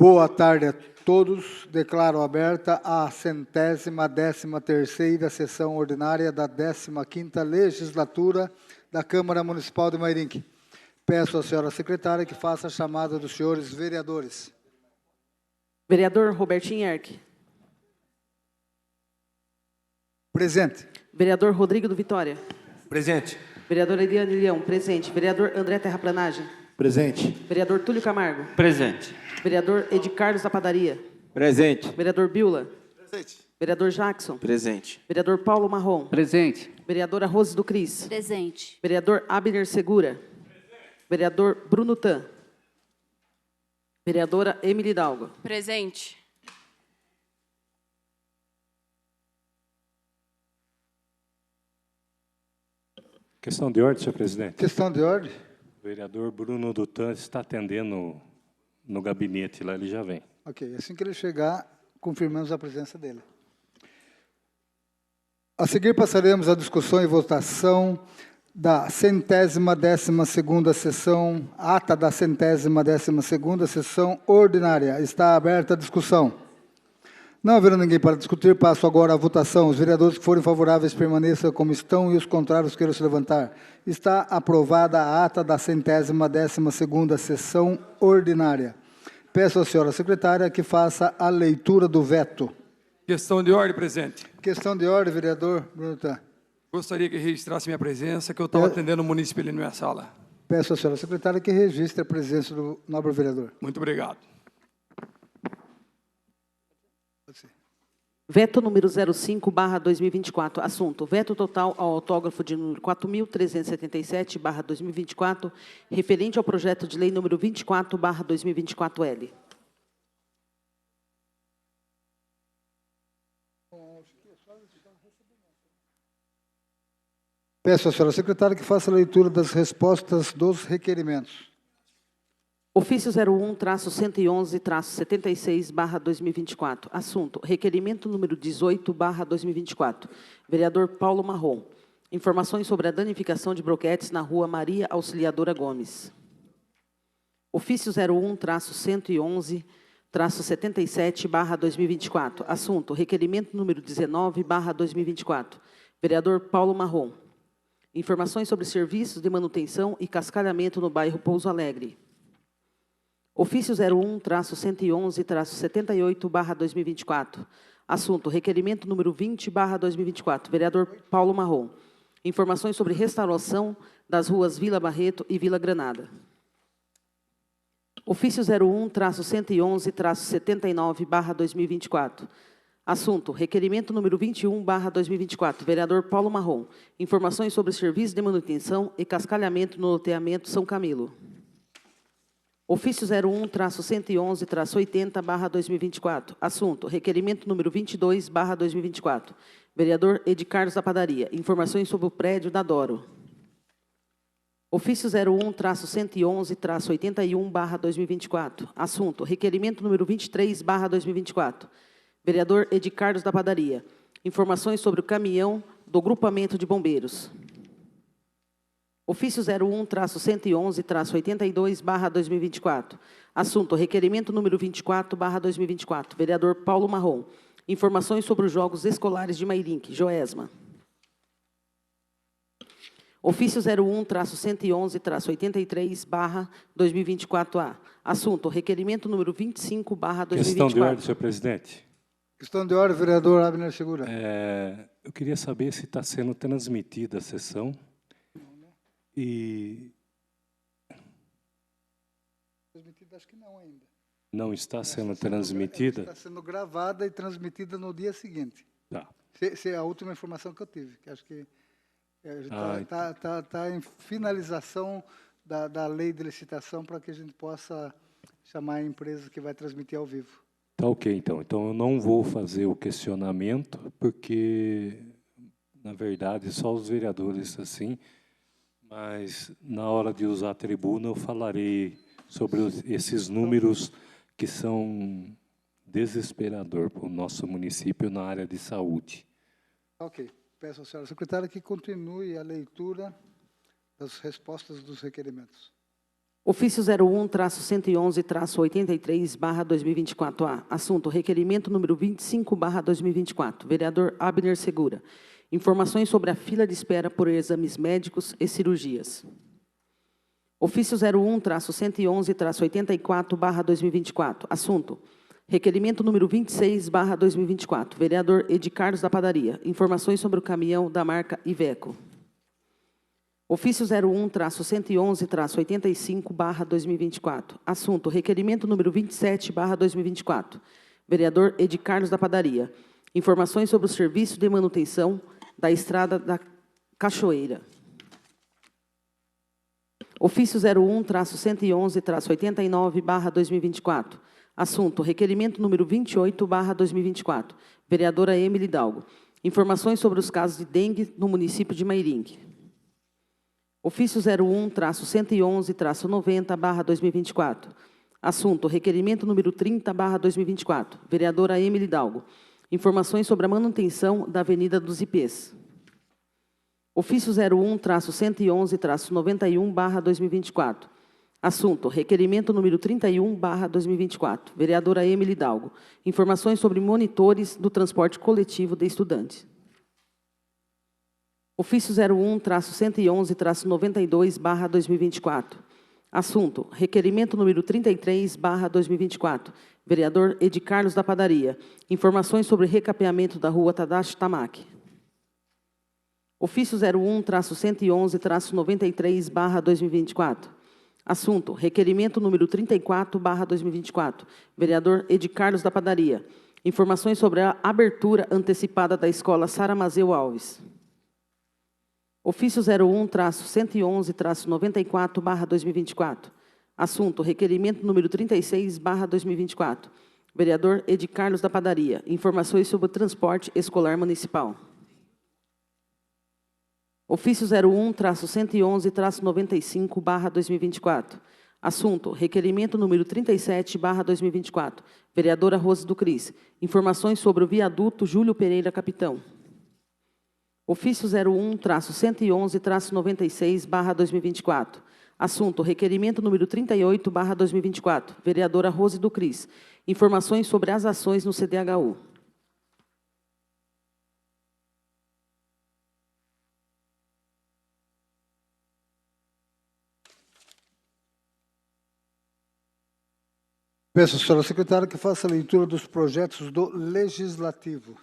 Boa tarde a todos. Declaro aberta a 113ª sessão ordinária da 15ª Legislatura da Câmara Municipal de Mairinque. Peço à senhora secretária que faça a chamada dos senhores vereadores. Vereador Robertinho Erck. Presente. Vereador Rodrigo do Vitória. Presente. Vereador Eliane Leão, presente. Vereador André Terraplanagem. Presente. Vereador Túlio Camargo. Presente. Vereador Ed Carlos da Padaria. Presente. Vereador Biula. Presente. Vereador Jackson. Presente. Vereador Paulo Marrom. Presente. Vereadora Rose do Cris. Presente. Vereador Abner Segura. Vereador Bruno Tan. Vereadora Emily Dalgo. Presente. Questão de ordem, senhor presidente. Questão de ordem. O vereador Bruno Dutan está atendendo no gabinete lá, ele já vem. Ok, assim que ele chegar, confirmamos a presença dele. A seguir passaremos à discussão e votação da 112ª sessão, ata da 112ª sessão ordinária. Está aberta a discussão. Não havendo ninguém para discutir, passo agora à votação. Os vereadores que forem favoráveis permaneçam como estão e os contrários queiram se levantar. Está aprovada a ata da 112ª sessão ordinária. Peço à senhora secretária que faça a leitura do veto. Questão de ordem, presidente. Questão de ordem, vereador Bruno Tan. Gostaria que registrasse minha presença, que eu estava atendendo o município ali na minha sala. Peço à senhora secretária que registre a presença do nobre vereador. Muito obrigado. Veto número 05/2024. Assunto: veto total ao autógrafo de número 4.377/2024, referente ao projeto de lei número 24/2024L. Peço à senhora secretária que faça a leitura das respostas dos requerimentos. Ofício 01-111-76/2024. Assunto: requerimento número 18/2024. Vereador Paulo Marrom. Informações sobre a danificação de broquetes na rua Maria Auxiliadora Gomes. Ofício 01-111-77/2024. Assunto: requerimento número 19/2024. Vereador Paulo Marrom. Informações sobre serviços de manutenção e cascalhamento no bairro Pouso Alegre. Ofício 01-111-78/2024. Assunto: requerimento número 20/2024. Vereador Paulo Marrom. Informações sobre restauração das ruas Vila Barreto e Vila Granada. Ofício 01-111-79/2024. Assunto: requerimento número 21/2024. Vereador Paulo Marrom. Informações sobre serviços de manutenção e cascalhamento no loteamento São Camilo. Ofício 01-111-80/2024. Assunto: requerimento número 22/2024. Vereador Ed Carlos da Padaria. Informações sobre o prédio da Doro. Ofício 01-111-81/2024. Assunto: requerimento número 23/2024. Vereador Ed Carlos da Padaria. Informações sobre o caminhão do grupamento de bombeiros. Ofício 01-111-82/2024. Assunto: requerimento número 24/2024. Vereador Paulo Marrom. Informações sobre os Jogos Escolares de Mairinque, Joesma. Ofício 01-111-83/2024A. Assunto: requerimento número 25/2024. Questão de ordem, senhor presidente. Questão de ordem, vereador Abner Segura. Eu queria saber se está sendo transmitida a sessão. E Transmitida, acho que não ainda. não está sendo transmitida? Está sendo gravada e transmitida no dia seguinte. Tá. Essa é a última informação que eu tive. Que acho que está em finalização da lei de licitação para que a gente possa chamar a empresa que vai transmitir ao vivo. Tá ok, então. Então, eu não vou fazer o questionamento, porque, na verdade, só os vereadores assim... Mas, na hora de usar a tribuna, eu falarei sobre esses números que são desesperadores para o nosso município na área de saúde. Ok. Peço à senhora secretária que continue a leitura das respostas dos requerimentos. Ofício 01-111-83/2024-A. Assunto: requerimento número 25/2024. Vereador Abner Segura. Informações sobre a fila de espera por exames médicos e cirurgias. Ofício 01-111-84/2024. Assunto: requerimento número 26/2024. Vereador Edi Carlos da Padaria. Informações sobre o caminhão da marca Iveco. Ofício 01-111-85/2024. Assunto: requerimento número 27/2024. Vereador Edi Carlos da Padaria. Informações sobre o serviço de manutenção da Estrada da Cachoeira. Ofício 01-111-89/2024. Assunto: requerimento número 28/2024. Vereadora Emily Dalgo. Informações sobre os casos de dengue no município de Mairinque. Ofício 01-111-90/2024. Assunto: requerimento número 30/2024. Vereadora Emily Dalgo. Informações sobre a manutenção da Avenida dos Ipês. Ofício 01-111-91/2024. Assunto: requerimento número 31/2024. Vereadora Emily Dalgo. Informações sobre monitores do transporte coletivo de estudantes. Ofício 01-111-92/2024. Assunto: requerimento número 33/2024. Vereador Edi Carlos da Padaria. Informações sobre recapeamento da rua Tadashi Tamaki. Ofício 01-111-93/2024. Assunto: requerimento número 34/2024. Vereador Edi Carlos da Padaria. Informações sobre a abertura antecipada da escola Sara Mazeu Alves. Ofício 01-111-94/2024. Assunto: requerimento número 36/2024. Vereador Edi Carlos da Padaria. Informações sobre o transporte escolar municipal. Ofício 01-111-95/2024. Assunto: requerimento número 37/2024. Vereadora Rose do Cris. Informações sobre o viaduto Júlio Pereira Capitão. Ofício 01-111-96/2024. Assunto: requerimento número 38/2024. Vereadora Rose do Cris. Informações sobre as ações no CDHU. Peço à senhora secretária que faça a leitura dos projetos do Legislativo.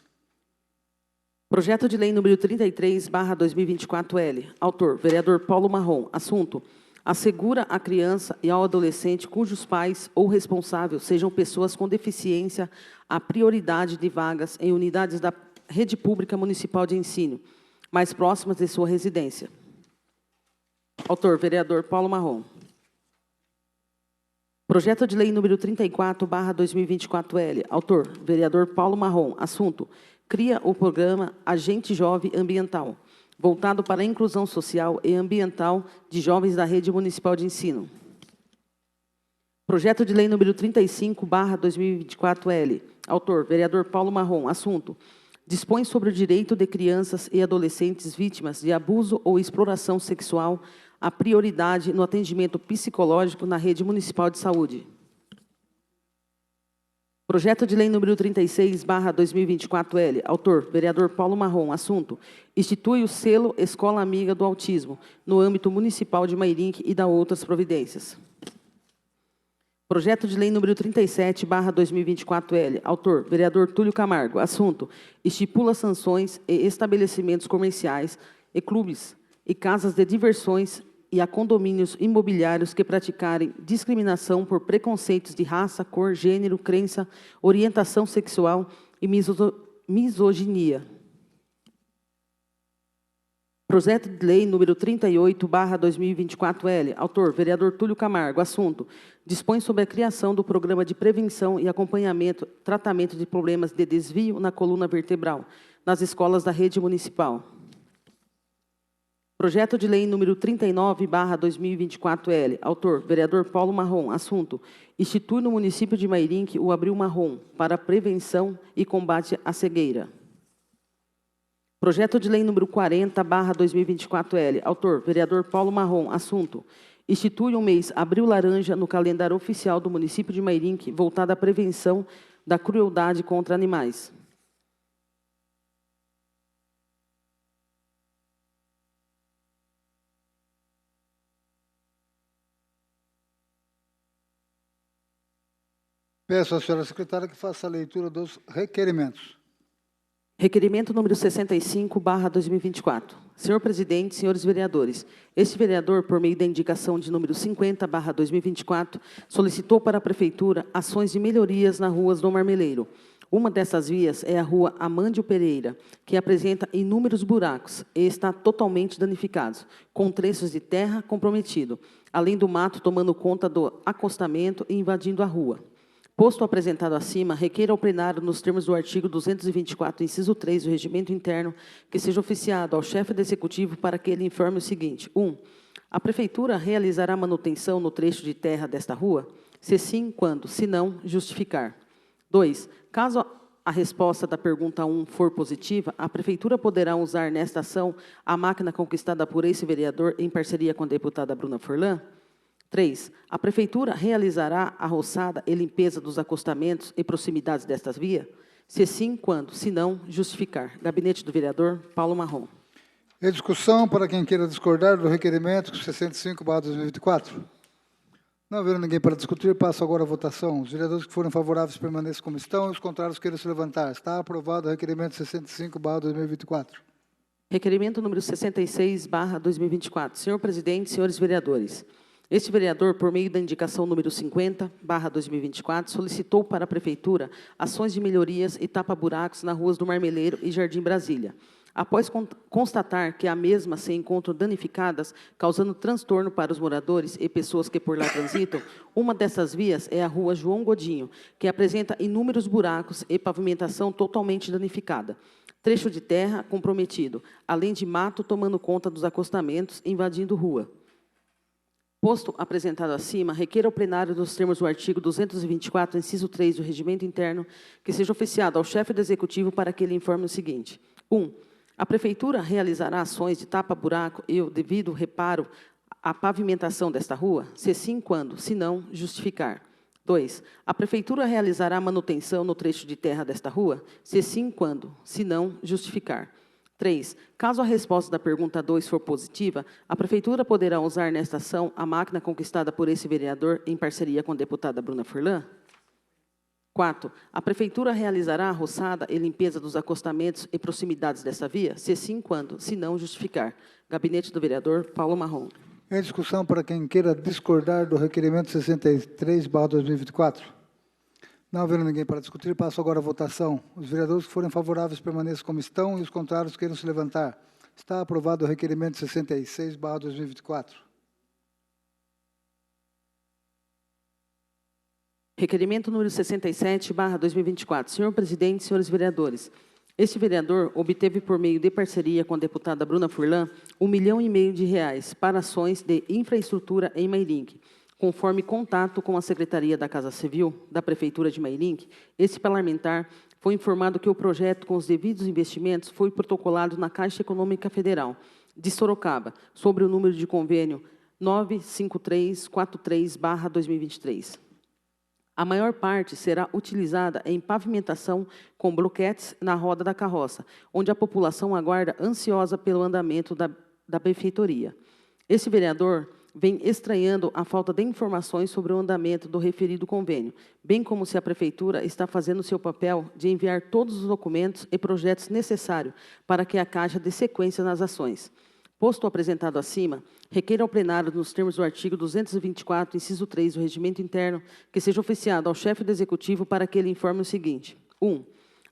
Projeto de lei número 33/2024-L. Autor: vereador Paulo Marrom. Assunto: assegura à criança e ao adolescente cujos pais ou responsáveis sejam pessoas com deficiência a prioridade de vagas em unidades da rede pública municipal de ensino, mais próximas de sua residência. Autor: vereador Paulo Marrom. Projeto de lei número 34/2024-L. Autor: vereador Paulo Marrom. Assunto: cria o programa Agente Jovem Ambiental, voltado para a inclusão social e ambiental de jovens da rede municipal de ensino. Projeto de lei número 35/2024-L. Autor: vereador Paulo Marrom. Assunto: dispõe sobre o direito de crianças e adolescentes vítimas de abuso ou exploração sexual a prioridade no atendimento psicológico na rede municipal de saúde. Projeto de lei número 36/2024-L. Autor: vereador Paulo Marrom. Assunto: institui o selo Escola Amiga do Autismo no âmbito municipal de Mairinque e dá outras providências. Projeto de lei número 37/2024-L. Autor: vereador Túlio Camargo. Assunto: estipula sanções e estabelecimentos comerciais e clubes e casas de diversões e a condomínios imobiliários que praticarem discriminação por preconceitos de raça, cor, gênero, crença, orientação sexual e misoginia. Projeto de lei número 38/2024-L. Autor: vereador Túlio Camargo. Assunto: dispõe sobre a criação do programa de prevenção e acompanhamento, tratamento de problemas de desvio na coluna vertebral nas escolas da rede municipal. Projeto de lei número 39/2024-L. Autor: vereador Paulo Marrom. Assunto: institui no município de Mairinque o Abril Marrom para prevenção e combate à cegueira. Projeto de lei número 40/2024-L. Autor: vereador Paulo Marrom. Assunto: Institui um mês Abril Laranja no calendário oficial do município de Mairinque, voltado à prevenção da crueldade contra animais. Peço à senhora secretária que faça a leitura dos requerimentos. Requerimento número 65/2024. Senhor presidente, senhores vereadores, este vereador, por meio da indicação de número 50/2024, solicitou para a Prefeitura ações de melhorias nas ruas do Marmeleiro. Uma dessas vias é a rua Amândio Pereira, que apresenta inúmeros buracos e está totalmente danificado, com trechos de terra comprometido, além do mato tomando conta do acostamento e invadindo a rua. Posto apresentado acima, requer ao plenário, nos termos do artigo 224, inciso 3 do Regimento Interno, que seja oficiado ao chefe do Executivo para que ele informe o seguinte. 1. A Prefeitura realizará manutenção no trecho de terra desta rua? Se sim, quando? Se não, justificar. 2. Caso a resposta da pergunta 1 for positiva, a Prefeitura poderá usar nesta ação a máquina conquistada por esse vereador em parceria com a deputada Bruna Furlan? 3. A Prefeitura realizará a roçada e limpeza dos acostamentos e proximidades destas vias? Se sim, quando? Se não, justificar. Gabinete do vereador Paulo Marrom. Em discussão, para quem queira discordar do requerimento 65/2024. Não havendo ninguém para discutir, passo agora a votação. Os vereadores que forem favoráveis permaneçam como estão e os contrários queiram se levantar. Está aprovado o requerimento 65/2024. Requerimento número 66/2024. Senhor presidente, senhores vereadores, este vereador, por meio da indicação número 50/2024, solicitou para a Prefeitura ações de melhorias e tapa-buracos nas ruas do Marmeleiro e Jardim Brasília. Após constatar que a mesma se encontram danificadas, causando transtorno para os moradores e pessoas que por lá transitam, uma dessas vias é a rua João Godinho, que apresenta inúmeros buracos e pavimentação totalmente danificada. Trecho de terra comprometido, além de mato tomando conta dos acostamentos, invadindo rua. Posto apresentado acima, requer ao plenário, nos termos do artigo 224, inciso 3 do Regimento Interno, que seja oficiado ao chefe do Executivo para que ele informe o seguinte. 1. A Prefeitura realizará ações de tapa-buraco e o devido reparo à pavimentação desta rua? Se sim, quando? Se não, justificar. 2. A Prefeitura realizará manutenção no trecho de terra desta rua? Se sim, quando? Se não, justificar. 3. Caso a resposta da pergunta 2 for positiva, a Prefeitura poderá usar nesta ação a máquina conquistada por esse vereador em parceria com a deputada Bruna Furlan? 4. A Prefeitura realizará a roçada e limpeza dos acostamentos e proximidades dessa via? Se sim, quando? Se não, justificar. Gabinete do vereador Paulo Marrom. Em discussão, para quem queira discordar do requerimento 63/2024. Não havendo ninguém para discutir, passo agora a votação. Os vereadores que forem favoráveis permaneçam como estão e os contrários queiram se levantar. Está aprovado o requerimento 66/2024. Requerimento número 67/2024. Senhor presidente, senhores vereadores, este vereador obteve, por meio de parceria com a deputada Bruna Furlan, R$ 1,5 milhão para ações de infraestrutura em Mairinque. Conforme contato com a Secretaria da Casa Civil da Prefeitura de Mairinque, esse parlamentar foi informado que o projeto, com os devidos investimentos, foi protocolado na Caixa Econômica Federal de Sorocaba, sobre o número de convênio 95343/2023. A maior parte será utilizada em pavimentação com bloquetes na roda da carroça, onde a população aguarda ansiosa pelo andamento da benfeitoria. Esse vereador vem estranhando a falta de informações sobre o andamento do referido convênio, bem como se a Prefeitura está fazendo seu papel de enviar todos os documentos e projetos necessários para que a Caixa dê sequência nas ações. Posto apresentado acima, requer ao plenário, nos termos do artigo 224, inciso 3 do Regimento Interno, que seja oficiado ao chefe do Executivo para que ele informe o seguinte. 1.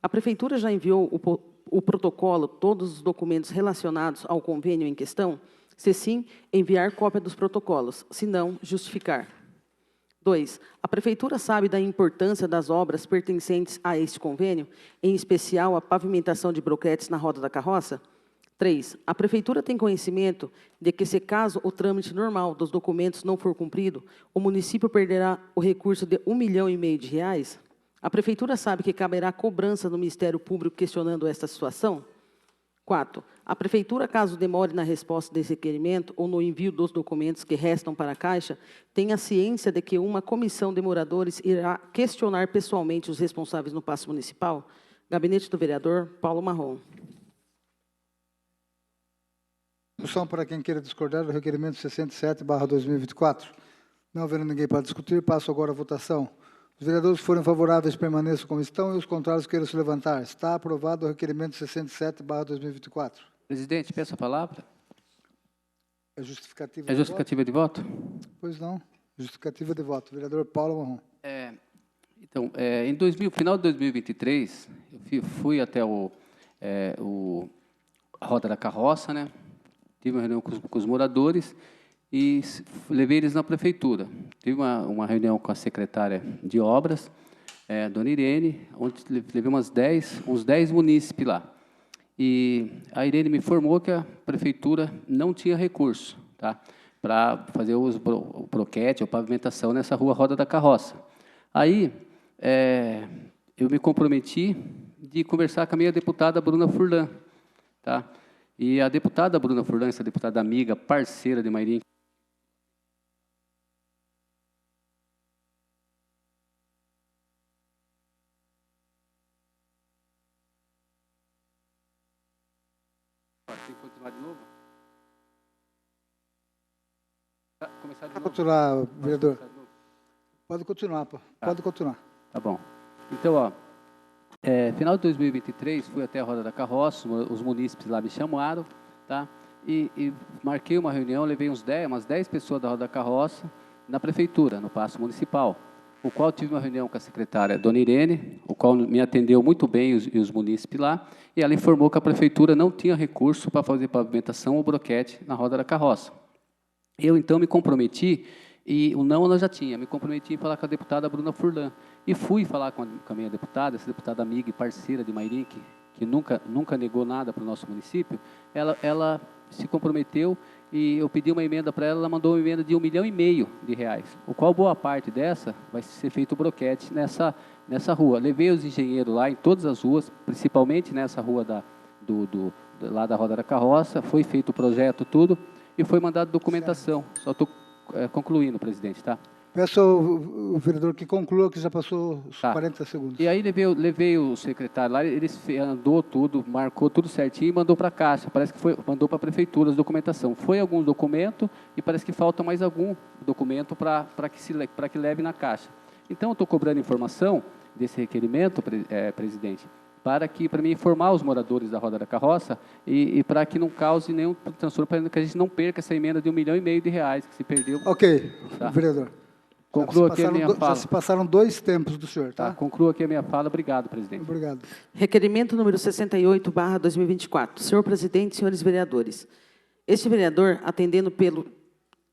A Prefeitura já enviou o protocolo, todos os documentos relacionados ao convênio em questão? Se sim, enviar cópia dos protocolos, se não, justificar. 2. A Prefeitura sabe da importância das obras pertencentes a este convênio, em especial a pavimentação de bloquetes na roda da carroça? 3. A Prefeitura tem conhecimento de que, se caso o trâmite normal dos documentos não for cumprido, o município perderá o recurso de R$ 1,5 milhão? A Prefeitura sabe que caberá cobrança do Ministério Público questionando esta situação? 4. A Prefeitura, caso demore na resposta desse requerimento ou no envio dos documentos que restam para a Caixa, tenha ciência de que uma comissão de moradores irá questionar pessoalmente os responsáveis no Paço Municipal? Gabinete do Vereador Paulo Marrom. Discussão para quem queira discordar do requerimento 67/2024. Não havendo ninguém para discutir, passo agora à votação. Os vereadores que forem favoráveis permaneçam como estão e os contrários queiram se levantar. Está aprovado o requerimento 67/2024. Presidente, peço a palavra. É justificativa É de justificativa de voto? voto? Pois não. Justificativa de voto. Vereador Paulo Marrom. Então, final de 2023, eu fui até a Roda da Carroça, né? Tive uma reunião com os moradores e levei eles na prefeitura. Tive uma reunião com a secretária de obras, dona Irene, onde levei uns 10 munícipes lá. E a Irene me informou que a prefeitura não tinha recurso, tá, para fazer o broquete ou pavimentação nessa rua Roda da Carroça. Aí, eu me comprometi de conversar com a minha deputada Bruna Furlan, tá? E a deputada Bruna Furlan, essa deputada amiga, parceira de Mairim, tem que continuar de novo? Começar de Pode novo? continuar, vereador. Começar de novo? Pode continuar, pô. Pode continuar. Tá bom. Então, final de 2023, fui até a Roda da Carroça, os munícipes lá me chamaram, tá? E marquei uma reunião, levei umas 10 pessoas da Roda da Carroça na prefeitura, no Paço Municipal, o qual tive uma reunião com a secretária Dona Irene, o qual me atendeu muito bem os munícipes lá, e ela informou que a prefeitura não tinha recurso para fazer pavimentação ou broquete na Roda da Carroça. Eu, então, me comprometi, e o não ela já tinha, me comprometi em falar com a deputada Bruna Furlan. E fui falar com a minha deputada, essa deputada amiga e parceira de Mairim, que nunca negou nada para o nosso município. Ela se comprometeu e eu pedi uma emenda para ela, ela mandou uma emenda de R$1,5 milhão, o qual boa parte dessa vai ser feito o broquete nessa rua. Levei os engenheiros lá em todas as ruas, principalmente nessa rua lá da Roda da Carroça, foi feito o projeto, tudo, e foi mandado documentação. Só estou concluindo, presidente, tá? Peço ao vereador que conclua, que já passou os Tá. 40 segundos. E aí levei o secretário lá, ele andou tudo, marcou tudo certinho e mandou para a Caixa. Parece que mandou para a prefeitura as documentação. Foi algum documento e parece que falta mais algum documento para que leve na Caixa. Então, eu estou cobrando informação desse requerimento, presidente, para me informar os moradores da Roda da Carroça e para que não cause nenhum transtorno, para que a gente não perca essa emenda de R$1,5 milhão que se perdeu. Ok, Tá. vereador. Concluo aqui a minha Já fala. se passaram 2 tempos do senhor, Tá, tá? concluo aqui a minha fala. Obrigado, presidente. Obrigado. Requerimento número 68/2024. Senhor presidente, senhores vereadores. Este vereador, atendendo pelo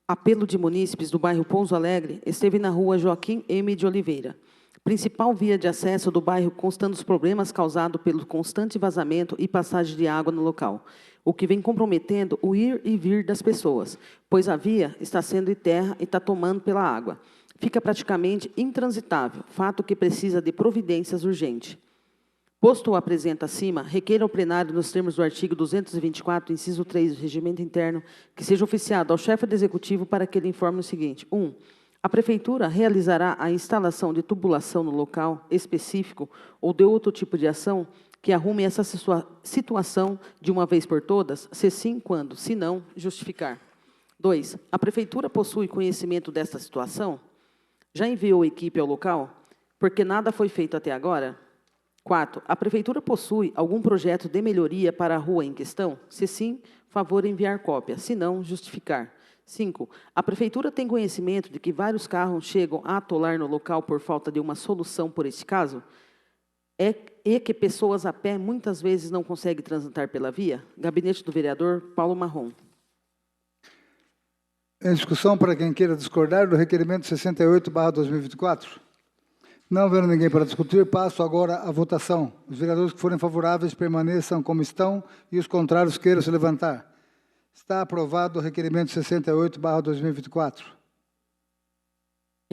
apelo de munícipes do bairro Pouso Alegre, esteve na rua Joaquim M. de Oliveira, principal via de acesso do bairro, constando os problemas causados pelo constante vazamento e passagem de água no local, o que vem comprometendo o ir e vir das pessoas, pois a via está sendo de terra e está tomando pela água. Fica praticamente intransitável, fato que precisa de providências urgentes. Posto o apresenta acima, requer ao plenário, nos termos do artigo 224, inciso 3 do Regimento Interno, que seja oficiado ao chefe do Executivo para que ele informe o seguinte. 1. A Prefeitura realizará a instalação de tubulação no local específico ou de outro tipo de ação que arrume essa situação de uma vez por todas, se sim, quando, se não, justificar. 2. A Prefeitura possui conhecimento desta situação? Já enviou equipe ao local? Porque nada foi feito até agora? 4. A Prefeitura possui algum projeto de melhoria para a rua em questão? Se sim, favor enviar cópia, se não, justificar. 5. A Prefeitura tem conhecimento de que vários carros chegam a atolar no local por falta de uma solução por este caso? E que pessoas a pé muitas vezes não conseguem transitar pela via? Gabinete do Vereador Paulo Marrom. Em discussão, para quem queira discordar do requerimento 68/2024. Não havendo ninguém para discutir, passo agora à votação. Os vereadores que forem favoráveis permaneçam como estão e os contrários queiram se levantar. Está aprovado o requerimento 68/2024.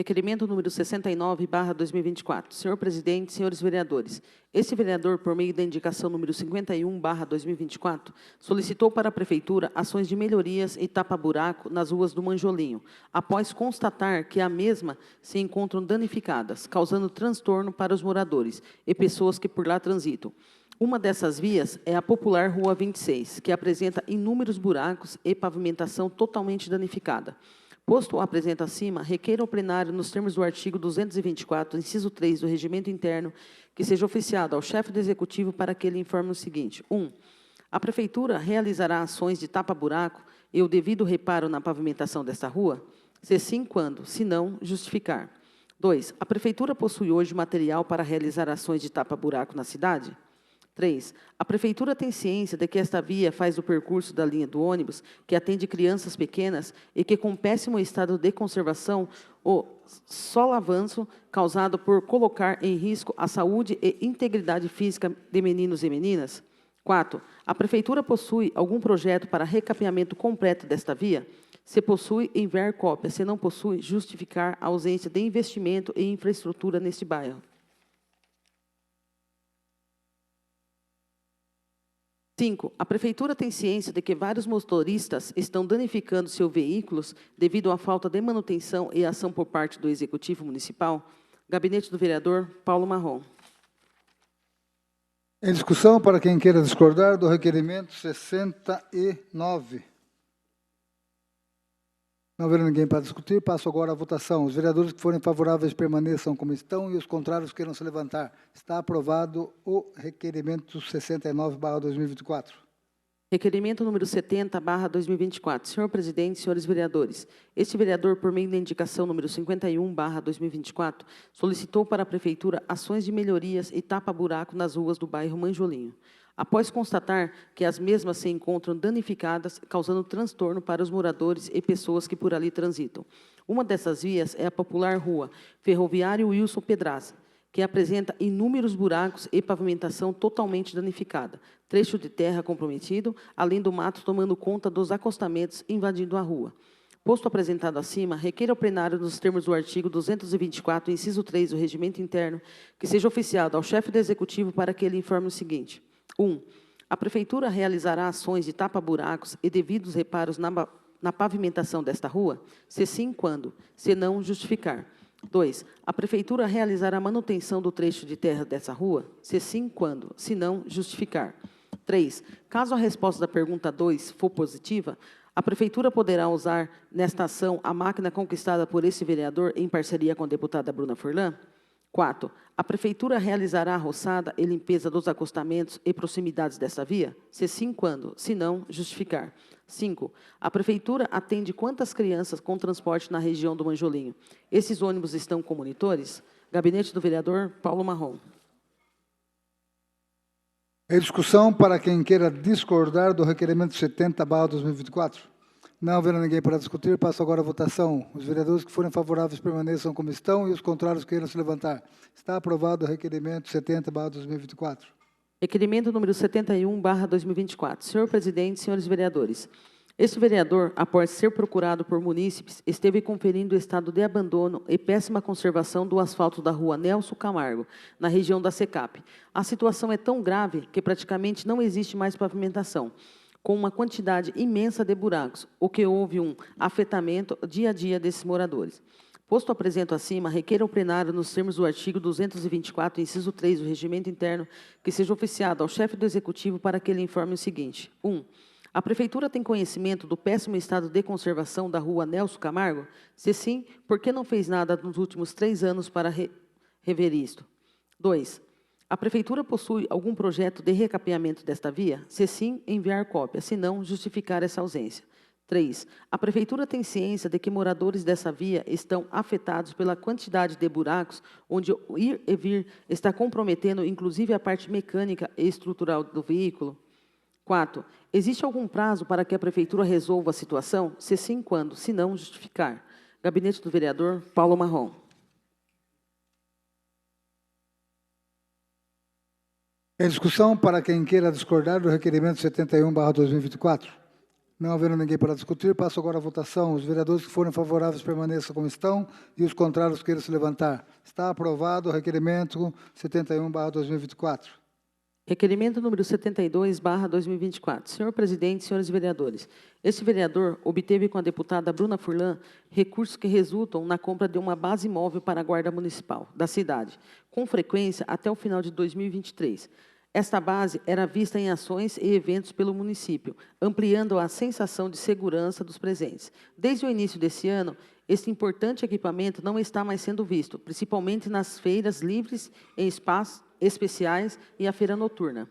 Requerimento número 69/2024. Senhor presidente, senhores vereadores, este vereador, por meio da indicação número 51/2024, solicitou para a Prefeitura ações de melhorias e tapa-buraco nas ruas do Manjolinho, após constatar que a mesma se encontram danificadas, causando transtorno para os moradores e pessoas que por lá transitam. Uma dessas vias é a popular Rua 26, que apresenta inúmeros buracos e pavimentação totalmente danificada. Posto o apresento acima, requeiro ao plenário, nos termos do artigo 224, inciso 3 do Regimento Interno, que seja oficiado ao chefe do Executivo para que ele informe o seguinte. 1. A Prefeitura realizará ações de tapa-buraco e o devido reparo na pavimentação desta rua? Se sim, quando? Se não, justificar. 2. A Prefeitura possui hoje material para realizar ações de tapa-buraco na cidade? 3. A Prefeitura tem ciência de que esta via faz o percurso da linha do ônibus, que atende crianças pequenas e que, com péssimo estado de conservação, o solavanço causado por colocar em risco a saúde e integridade física de meninos e meninas? 4. A Prefeitura possui algum projeto para recapeamento completo desta via? Se possui, enviar cópia. Se não possui, justificar a ausência de investimento e infraestrutura neste bairro. 5. A Prefeitura tem ciência de que vários motoristas estão danificando seus veículos devido à falta de manutenção e ação por parte do Executivo Municipal? Gabinete do Vereador Paulo Marrom. Em discussão, para quem queira discordar do requerimento 69. Não havendo ninguém para discutir, passo agora à votação. Os vereadores que forem favoráveis permaneçam como estão e os contrários queiram se levantar. Está aprovado o requerimento 69/2024. Requerimento número 70/2024. Senhor presidente, senhores vereadores, este vereador, por meio da indicação número 51/2024, solicitou para a Prefeitura ações de melhorias e tapa-buraco nas ruas do bairro Manjolinho, após constatar que as mesmas se encontram danificadas, causando transtorno para os moradores e pessoas que por ali transitam. Uma dessas vias é a popular Rua Ferroviário Wilson Pedraza, que apresenta inúmeros buracos e pavimentação totalmente danificada, trecho de terra comprometido, além do mato tomando conta dos acostamentos invadindo a rua. Posto apresentado acima, requeiro ao plenário, nos termos do artigo 224, inciso 3 do Regimento Interno, que seja oficiado ao chefe do Executivo para que ele informe o seguinte. 1. A Prefeitura realizará ações de tapa-buracos e devidos reparos na pavimentação desta rua? Se sim, quando? Se não, justificar. 2. A Prefeitura realizará a manutenção do trecho de terra dessa rua? Se sim, quando? Se não, justificar. 3. Caso a resposta da pergunta 2 for positiva, a Prefeitura poderá usar nesta ação a máquina conquistada por esse vereador em parceria com a deputada Bruna Furlan? 4. A Prefeitura realizará a roçada e limpeza dos acostamentos e proximidades desta via? Se sim, quando? Se não, justificar. 5. A Prefeitura atende quantas crianças com transporte na região do Manjolinho? Esses ônibus estão com monitores? Gabinete do Vereador Paulo Marrom. Em discussão, para quem queira discordar do requerimento 70/2024. Não havendo ninguém para discutir, passo agora à votação. Os vereadores que forem favoráveis permaneçam como estão e os contrários queiram se levantar. Está aprovado o requerimento 70/2024. Requerimento número 71/2024. Senhor presidente, senhores vereadores, este vereador, após ser procurado por munícipes, esteve conferindo o estado de abandono e péssima conservação do asfalto da rua Nelson Camargo, na região da SECAP. A situação é tão grave que praticamente não existe mais pavimentação, com uma quantidade imensa de buracos, o que houve um afetamento dia a dia desses moradores. Posto apresento acima, requeiro ao plenário, nos termos do artigo 224, inciso 3 do Regimento Interno, que seja oficiado ao chefe do Executivo para que ele informe o seguinte. 1. A Prefeitura tem conhecimento do péssimo estado de conservação da rua Nelson Camargo? Se sim, por que não fez nada nos últimos 3 anos para rever isto? 2. A Prefeitura possui algum projeto de recapeamento desta via? Se sim, enviar cópia. Se não, justificar essa ausência. 3. A Prefeitura tem ciência de que moradores dessa via estão afetados pela quantidade de buracos, onde o ir e vir está comprometendo, inclusive, a parte mecânica e estrutural do veículo? 4. Existe algum prazo para que a Prefeitura resolva a situação? Se sim, quando? Se não, justificar. Gabinete do Vereador Paulo Marrom. Em discussão, para quem queira discordar do requerimento 71/2024. Não havendo ninguém para discutir, passo agora à votação. Os vereadores que forem favoráveis permaneçam como estão e os contrários queiram se levantar. Está aprovado o requerimento 71/2024. Requerimento número 72/2024. Senhor presidente, senhores vereadores, este vereador obteve com a deputada Bruna Furlan recursos que resultam na compra de uma base móvel para a Guarda Municipal da cidade, com frequência até o final de 2023. Esta base era vista em ações e eventos pelo município, ampliando a sensação de segurança dos presentes. Desde o início desse ano, este importante equipamento não está mais sendo visto, principalmente nas feiras livres, em espaços especiais e a feira noturna.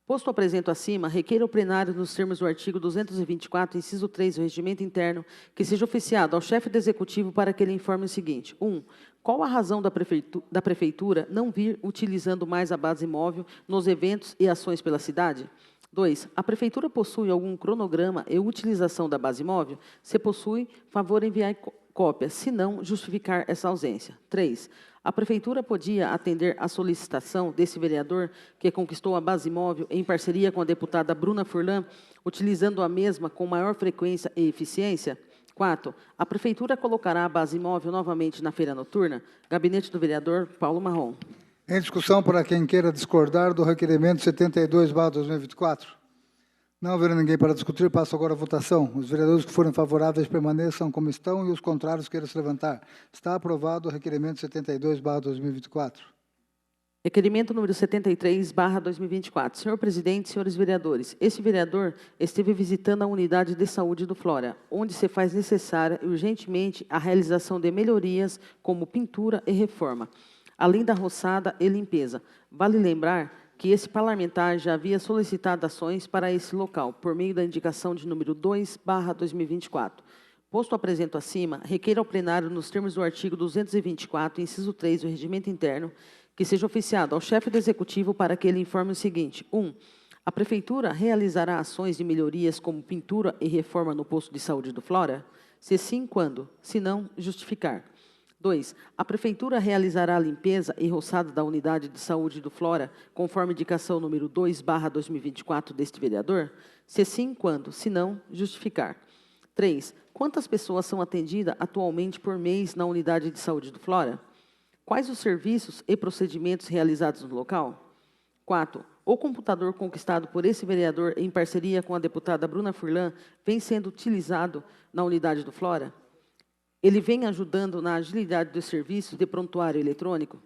Posto o apresento acima, requeiro ao plenário, nos termos do artigo 224, inciso 3 do Regimento Interno, que seja oficiado ao chefe do Executivo para que ele informe o seguinte. 1. Qual a razão da Prefeitura não vir utilizando mais a base móvel nos eventos e ações pela cidade? 2. A Prefeitura possui algum cronograma e utilização da base móvel? Se possui, favor enviar cópia, se não, justificar essa ausência. 3. A Prefeitura podia atender à solicitação desse vereador que conquistou a base móvel em parceria com a deputada Bruna Furlan, utilizando a mesma com maior frequência e eficiência? 4. A Prefeitura colocará a base móvel novamente na feira noturna? Gabinete do vereador Paulo Marrom. Em discussão, para quem queira discordar do requerimento 72/2024. Não havendo ninguém para discutir, passo agora à votação. Os vereadores que forem favoráveis permaneçam como estão e os contrários queiram se levantar. Está aprovado o requerimento 72/2024. Requerimento número 73/2024. Senhor presidente, senhores vereadores, este vereador esteve visitando a unidade de saúde do Flora, onde se faz necessária e urgentemente a realização de melhorias como pintura e reforma, além da roçada e limpeza. Vale lembrar que esse parlamentar já havia solicitado ações para esse local, por meio da indicação de número 2/2024. Posto o apresento acima, requeiro ao plenário, nos termos do artigo 224, inciso 3 do Regimento Interno, que seja oficiado ao chefe do Executivo para que ele informe o seguinte. 1. A Prefeitura realizará ações de melhorias como pintura e reforma no posto de saúde do Flora? Se sim, quando? Se não, justificar. 2. A Prefeitura realizará a limpeza e roçada da unidade de saúde do Flora, conforme indicação número 2/2024 deste vereador? Se sim, quando? Se não, justificar. 3. Quantas pessoas são atendidas atualmente por mês na unidade de saúde do Flora? Quais os serviços e procedimentos realizados no local? 4. O computador conquistado por esse vereador em parceria com a deputada Bruna Furlan vem sendo utilizado na unidade do Flora? Ele vem ajudando na agilidade dos serviços de prontuário eletrônico?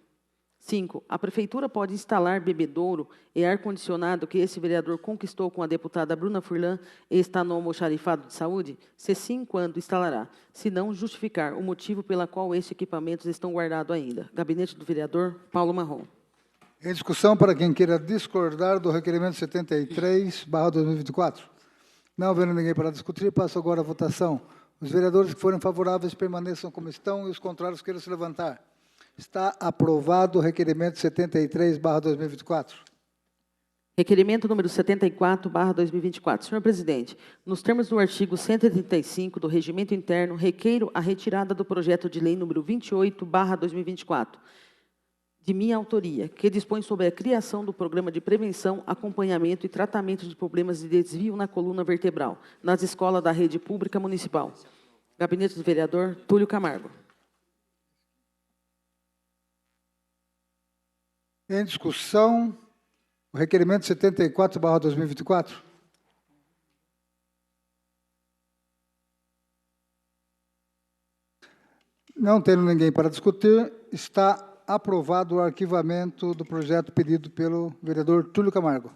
5. A Prefeitura pode instalar bebedouro e ar-condicionado que esse vereador conquistou com a deputada Bruna Furlan e está no almoxarifado de saúde? Se sim, quando instalará? Se não, justificar o motivo pela qual estes equipamentos estão guardados ainda. Gabinete do vereador Paulo Marrom. Em discussão, para quem queira discordar do requerimento 73/2024. Não havendo ninguém para discutir, passo agora à votação. Os vereadores que forem favoráveis permaneçam como estão e os contrários queiram se levantar. Está aprovado o requerimento 73/2024. Requerimento número 74/2024. Senhor presidente, nos termos do artigo 135 do Regimento Interno, requeiro a retirada do projeto de lei número 28/2024, de minha autoria, que dispõe sobre a criação do Programa de Prevenção, Acompanhamento e Tratamento de Problemas de Desvio na Coluna Vertebral, nas escolas da rede pública municipal. Gabinete do vereador Túlio Camargo. Em discussão, o requerimento 74/2024. Não tendo ninguém para discutir, está aprovado o arquivamento do projeto pedido pelo vereador Túlio Camargo.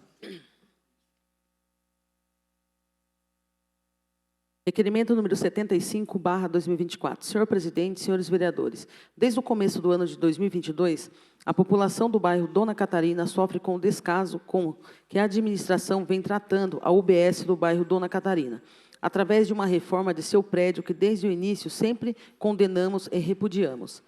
Requerimento número 75/2024. Senhor presidente, senhores vereadores, desde o começo do ano de 2022, a população do bairro Dona Catarina sofre com o descaso com que a administração vem tratando a UBS do bairro Dona Catarina, através de uma reforma de seu prédio que, desde o início, sempre condenamos e repudiamos.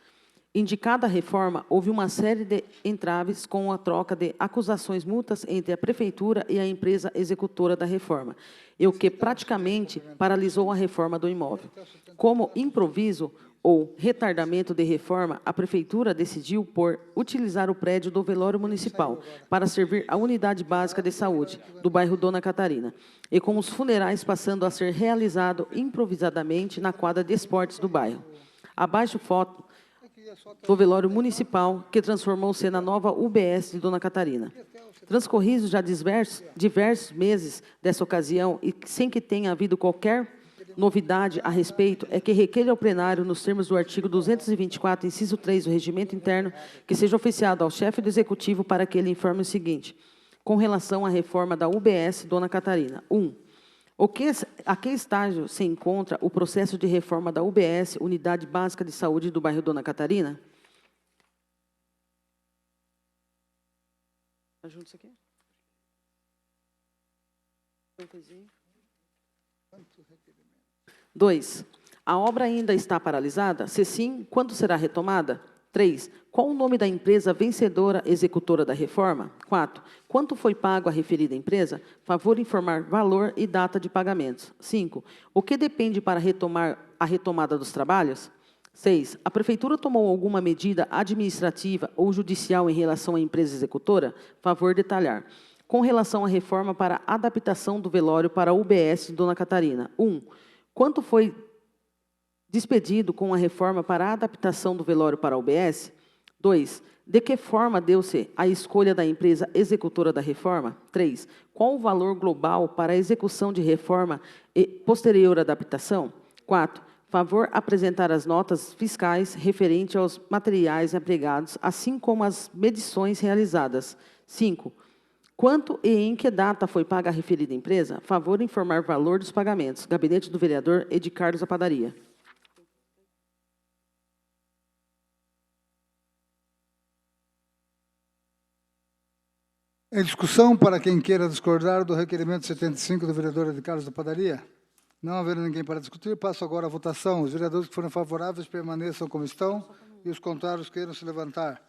Indicada a reforma, houve uma série de entraves com a troca de acusações mútuas entre a Prefeitura e a empresa executora da reforma, e o que praticamente paralisou a reforma do imóvel. Como improviso, ou retardamento de reforma, a Prefeitura decidiu por utilizar o prédio do velório municipal para servir a unidade básica de saúde do bairro Dona Catarina, e com os funerais passando a ser realizado improvisadamente na quadra de esportes do bairro. Abaixo foto do velório municipal, que transformou-se na nova UBS de Dona Catarina. Transcorridos já diversos meses dessa ocasião e sem que tenha havido qualquer novidade a respeito, é que requer ao plenário, nos termos do artigo 224, inciso 3 do Regimento Interno, que seja oficiado ao chefe do Executivo para que ele informe o seguinte: com relação à reforma da UBS Dona Catarina. 1. A que estágio se encontra o processo de reforma da UBS, Unidade Básica de Saúde do bairro Dona Catarina? Tá junto isso aqui? 2. A obra ainda está paralisada? Se sim, quando será retomada? 3. Qual o nome da empresa vencedora executora da reforma? 4. Quanto foi pago à referida empresa? Favor informar valor e data de pagamentos. 5. O que depende para retomar a retomada dos trabalhos? 6. A Prefeitura tomou alguma medida administrativa ou judicial em relação à empresa executora? Favor detalhar. Com relação à reforma para adaptação do velório para a UBS de Dona Catarina. 1. Quanto foi despedido com a reforma para a adaptação do velório para a UBS? 2. De que forma deu-se a escolha da empresa executora da reforma? 3. Qual o valor global para a execução de reforma e posterior adaptação? 4. Favor apresentar as notas fiscais referentes aos materiais empregados, assim como as medições realizadas. 5. Quanto e em que data foi paga a referida empresa? Favor informar valor dos pagamentos. Gabinete do vereador Edi Carlos da Padaria. Em discussão, para quem queira discordar do requerimento 75 do vereador Edi Carlos da Padaria. Não havendo ninguém para discutir, passo agora à votação. Os vereadores que forem favoráveis permaneçam como estão e os contrários queiram se levantar.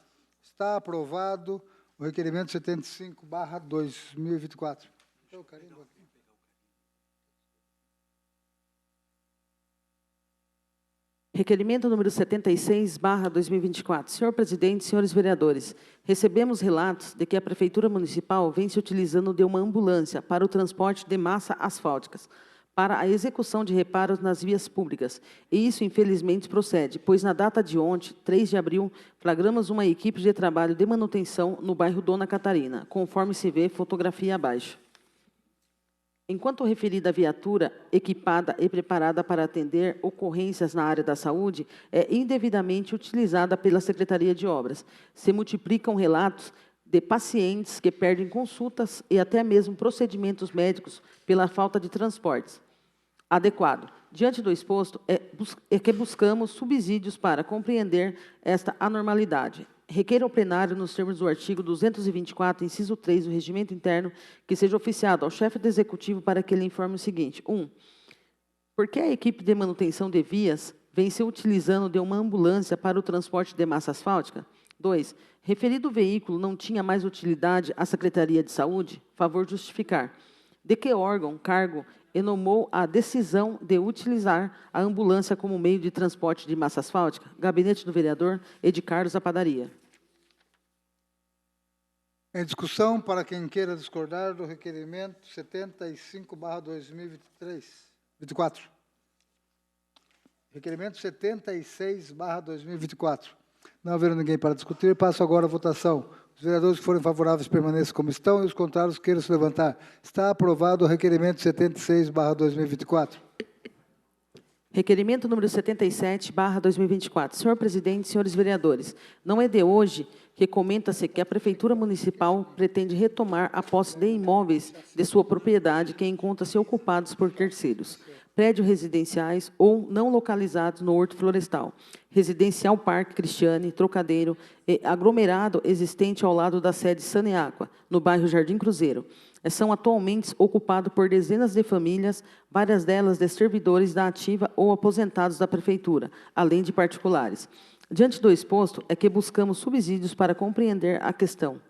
Está aprovado o requerimento 75/2024. Requerimento número 76/2024. Senhor presidente, senhores vereadores, recebemos relatos de que a Prefeitura Municipal vem se utilizando de uma ambulância para o transporte de massa asfálticas, para a execução de reparos nas vias públicas. E isso, infelizmente, procede, pois na data de ontem, 3 de abril, flagramos uma equipe de trabalho de manutenção no bairro Dona Catarina, conforme se vê fotografia abaixo. Enquanto referida viatura, equipada e preparada para atender ocorrências na área da saúde, é indevidamente utilizada pela Secretaria de Obras. Se multiplicam relatos de pacientes que perdem consultas e até mesmo procedimentos médicos pela falta de transportes adequado. Diante do exposto, é que buscamos subsídios para compreender esta anormalidade. Requer ao plenário, nos termos do artigo 224, inciso 3 do Regimento Interno, que seja oficiado ao chefe do Executivo para que ele informe o seguinte: 1. Por que a equipe de manutenção de vias vem se utilizando de uma ambulância para o transporte de massa asfáltica? 2. Referido veículo não tinha mais utilidade à Secretaria de Saúde? Favor justificar. De que órgão, cargo, enomou a decisão de utilizar a ambulância como meio de transporte de massa asfáltica? Gabinete do vereador Edi Carlos da Padaria. Em discussão, para quem queira discordar do requerimento 75/2024. Requerimento 76/2024. Não havendo ninguém para discutir, passo agora à votação. Os vereadores que forem favoráveis permaneçam como estão e os contrários queiram se levantar. Está aprovado o requerimento 76/2024. Requerimento número 77/2024. Senhor presidente, senhores vereadores, não é de hoje que comenta-se que a Prefeitura Municipal pretende retomar a posse de imóveis de sua propriedade que encontram-se ocupados por terceiros, prédios residenciais ou não localizados no Horto Florestal, Residencial Parque Cristiane, Trocadeiro e aglomerado existente ao lado da sede Saneaqua, no bairro Jardim Cruzeiro. São atualmente ocupados por dezenas de famílias, várias delas de servidores da ativa ou aposentados da Prefeitura, além de particulares. Diante do exposto, é que buscamos subsídios para compreender a questão.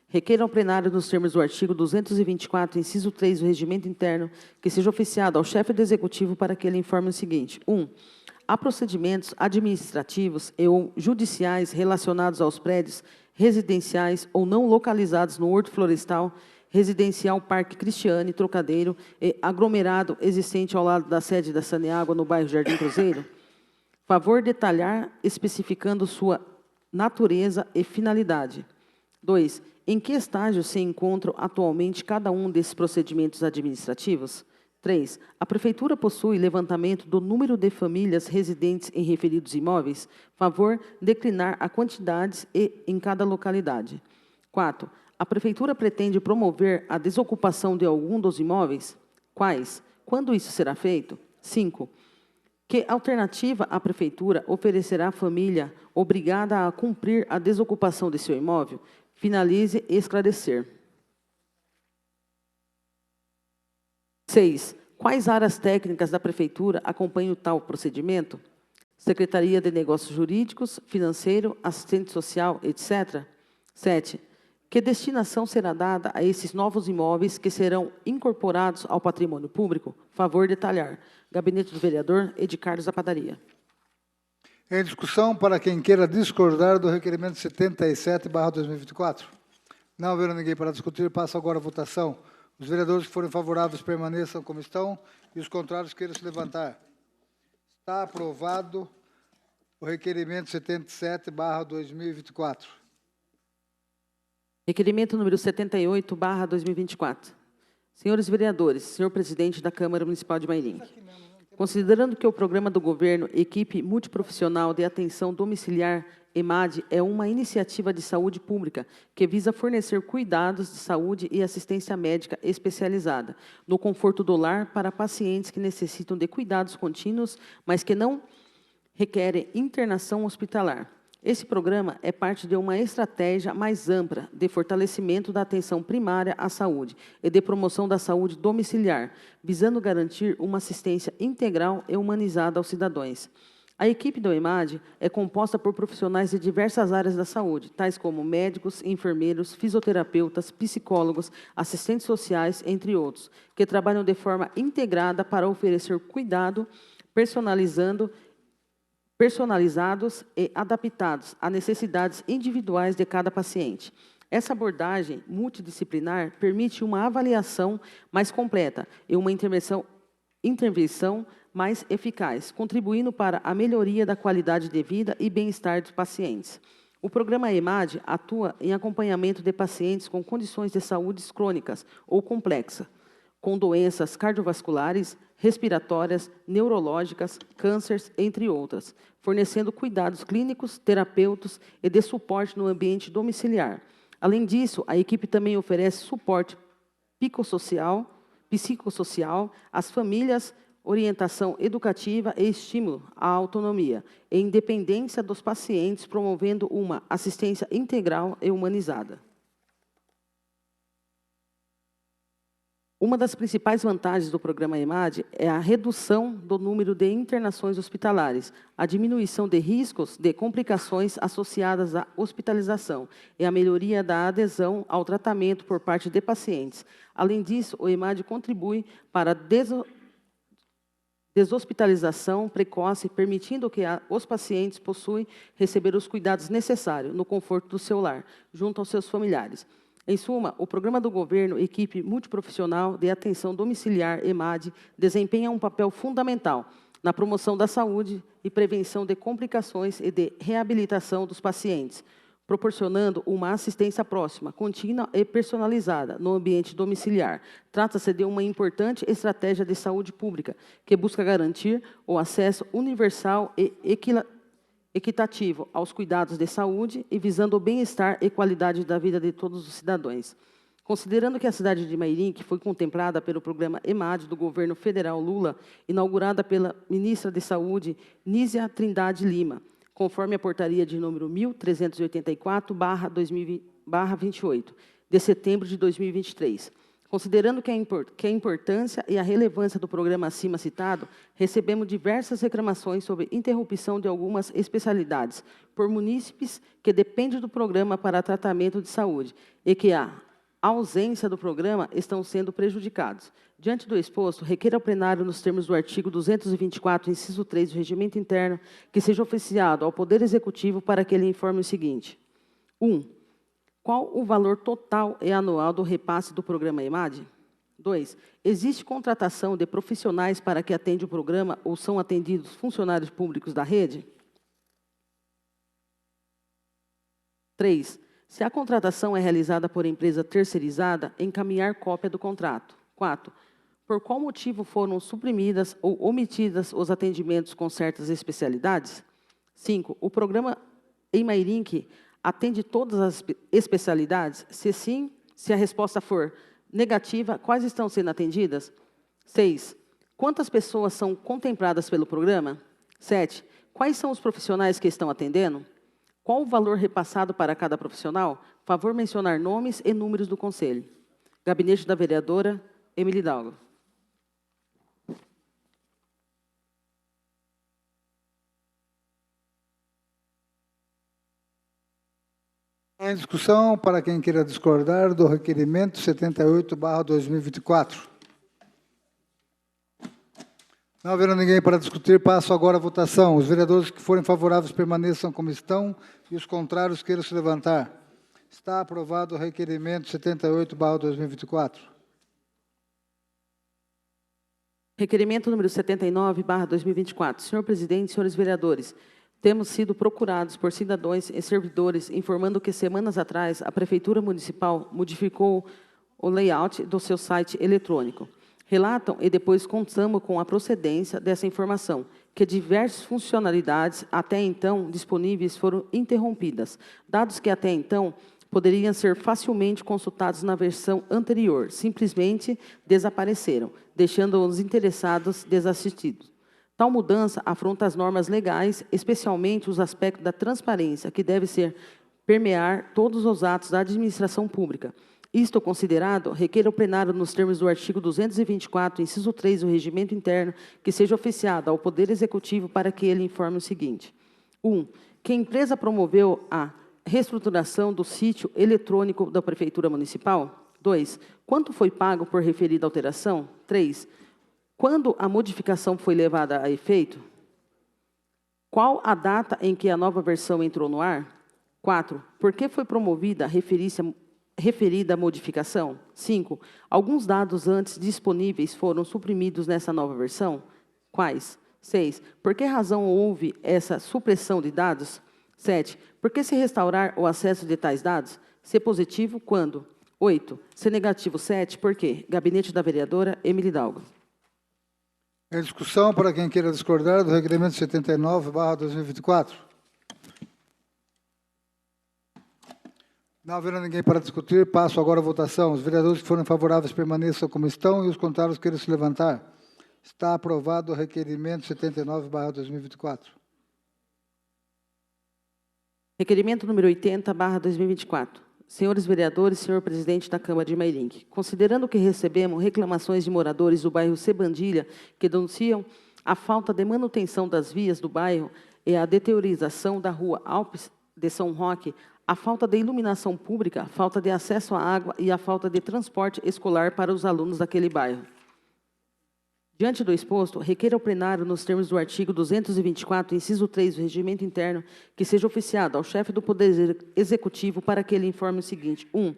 Requer ao plenário, nos termos do artigo 224, inciso 3 do Regimento Interno, que seja oficiado ao chefe do Executivo para que ele informe o seguinte: 1. há procedimentos administrativos e ou judiciais relacionados aos prédios residenciais ou não localizados no Horto Florestal, Residencial Parque Cristiane, Trocadeiro e aglomerado existente ao lado da sede da Saneágua, no bairro Jardim Cruzeiro? Favor detalhar, especificando sua natureza e finalidade. 2. Em que estágio se encontram atualmente cada um desses procedimentos administrativos? 3. A Prefeitura possui levantamento do número de famílias residentes em referidos imóveis? Favor declinar a quantidades em cada localidade. 4. A Prefeitura pretende promover a desocupação de algum dos imóveis? Quais? Quando isso será feito? 5. Que alternativa a Prefeitura oferecerá à família obrigada a cumprir a desocupação de seu imóvel? Finalize esclarecer. 6. Quais áreas técnicas da Prefeitura acompanham tal procedimento? Secretaria de Negócios Jurídicos, Financeiro, Assistente Social, etc. 7. Que destinação será dada a esses novos imóveis que serão incorporados ao patrimônio público? Favor detalhar. Gabinete do Vereador Edi Carlos da Padaria. Em discussão, para quem queira discordar do requerimento 77/2024. Não havendo ninguém para discutir, passo agora a votação. Os vereadores que forem favoráveis permaneçam como estão e os contrários queiram se levantar. Está aprovado o requerimento 77/2024. Requerimento número 78/2024. Senhores vereadores, senhor presidente da Câmara Municipal de Mairim, considerando que o programa do governo Equipe Multiprofissional de Atenção Domiciliar, EMAD, é uma iniciativa de saúde pública que visa fornecer cuidados de saúde e assistência médica especializada no conforto do lar para pacientes que necessitam de cuidados contínuos, mas que não requerem internação hospitalar. Esse programa é parte de uma estratégia mais ampla de fortalecimento da atenção primária à saúde e de promoção da saúde domiciliar, visando garantir uma assistência integral e humanizada aos cidadãos. A equipe do EMAD é composta por profissionais de diversas áreas da saúde, tais como médicos, enfermeiros, fisioterapeutas, psicólogos, assistentes sociais, entre outros, que trabalham de forma integrada para oferecer cuidado personalizados e adaptados às necessidades individuais de cada paciente. Essa abordagem multidisciplinar permite uma avaliação mais completa e uma intervenção mais eficaz, contribuindo para a melhoria da qualidade de vida e bem-estar dos pacientes. O programa EMAD atua em acompanhamento de pacientes com condições de saúde crônicas ou complexas, com doenças cardiovasculares, respiratórias, neurológicas, cânceres, entre outras, fornecendo cuidados clínicos, terapêuticos e de suporte no ambiente domiciliar. Além disso, a equipe também oferece suporte psicossocial às famílias, orientação educativa e estímulo à autonomia e independência dos pacientes, promovendo uma assistência integral e humanizada. Uma das principais vantagens do programa EMAD é a redução do número de internações hospitalares, a diminuição de riscos de complicações associadas à hospitalização e a melhoria da adesão ao tratamento por parte de pacientes. Além disso, o EMAD contribui para a deshospitalização precoce, permitindo que os pacientes possam receber os cuidados necessários no conforto do seu lar, junto aos seus familiares. Em suma, o programa do governo Equipe Multiprofissional de Atenção Domiciliar, EMAD, desempenha um papel fundamental na promoção da saúde e prevenção de complicações e de reabilitação dos pacientes, proporcionando uma assistência próxima, contínua e personalizada no ambiente domiciliar. Trata-se de uma importante estratégia de saúde pública que busca garantir o acesso universal e equitativo aos cuidados de saúde e visando o bem-estar e qualidade da vida de todos os cidadãos. Considerando que a cidade de Mairim, que foi contemplada pelo programa EMAD do governo federal Lula, inaugurada pela ministra de Saúde, Nízia Trindade Lima, conforme a portaria de número 1384/28, de setembro de 2023. Considerando que a importância e a relevância do programa acima citado, recebemos diversas reclamações sobre interrupção de algumas especialidades por munícipes que dependem do programa para tratamento de saúde e que a ausência do programa estão sendo prejudicados. Diante do exposto, requer ao plenário, nos termos do artigo 224, inciso 3 do Regimento Interno, que seja oficiado ao Poder Executivo para que ele informe o seguinte. 1. Qual o valor total e anual do repasse do programa EMAD? 2. Existe contratação de profissionais para que atende o programa ou são atendidos funcionários públicos da rede? 3. Se a contratação é realizada por empresa terceirizada, encaminhar cópia do contrato. 4. Por qual motivo foram suprimidas ou omitidas os atendimentos com certas especialidades? 5. O programa Emairink atende todas as especialidades? Se sim, se a resposta for negativa, quais estão sendo atendidas? 6. Quantas pessoas são contempladas pelo programa? 7. Quais são os profissionais que estão atendendo? Qual o valor repassado para cada profissional? Favor mencionar nomes e números do Conselho. Gabinete da vereadora Emily Hidalgo. Em discussão, para quem queira discordar do requerimento 78/2024. Não havendo ninguém para discutir, passo agora à votação. Os vereadores que forem favoráveis permaneçam como estão e os contrários queiram se levantar. Está aprovado o requerimento 78/2024. Requerimento número 79/2024. Senhor presidente, senhores vereadores, temos sido procurados por cidadãos e servidores informando que semanas atrás a Prefeitura Municipal modificou o layout do seu site eletrônico. Relatam e depois contamos com a procedência dessa informação, que diversas funcionalidades até então disponíveis foram interrompidas, dados que até então poderiam ser facilmente consultados na versão anterior, simplesmente desapareceram, deixando os interessados desassistidos. Tal mudança afronta as normas legais, especialmente os aspectos da transparência, que deve ser permear todos os atos da administração pública. Isto considerado, requer ao plenário, nos termos do artigo 224, inciso 3 do Regimento Interno, que seja oficiado ao Poder Executivo para que ele informe o seguinte. 1. Que a empresa promoveu a reestruturação do sítio eletrônico da Prefeitura Municipal? 2. Quanto foi pago por referida alteração? 3. Quando a modificação foi levada a efeito? Qual a data em que a nova versão entrou no ar? 4. Por que foi promovida a referida modificação? 5. Alguns dados antes disponíveis foram suprimidos nessa nova versão? Quais? 6. Por que razão houve essa supressão de dados? 7. Por que se restaurar o acesso de tais dados? Se positivo, quando? 8. Se negativo, 7. Por quê? Gabinete da vereadora Emily Hidalgo. Em discussão, para quem queira discordar do requerimento 79/2024. Não havendo ninguém para discutir, passo agora à votação. Os vereadores que forem favoráveis permaneçam como estão e os contrários queiram se levantar. Está aprovado o requerimento 79/2024. Requerimento número 80/2024. Senhores vereadores, senhor presidente da Câmara de Emairink, considerando que recebemos reclamações de moradores do bairro Sebandilha que denunciam a falta de manutenção das vias do bairro e a deteriorização da rua Alpes de São Roque, a falta de iluminação pública, a falta de acesso à água e a falta de transporte escolar para os alunos daquele bairro. Diante do exposto, requer ao plenário, nos termos do artigo 224, inciso 3 do Regimento Interno, que seja oficiado ao chefe do Poder Executivo para que ele informe o seguinte. 1.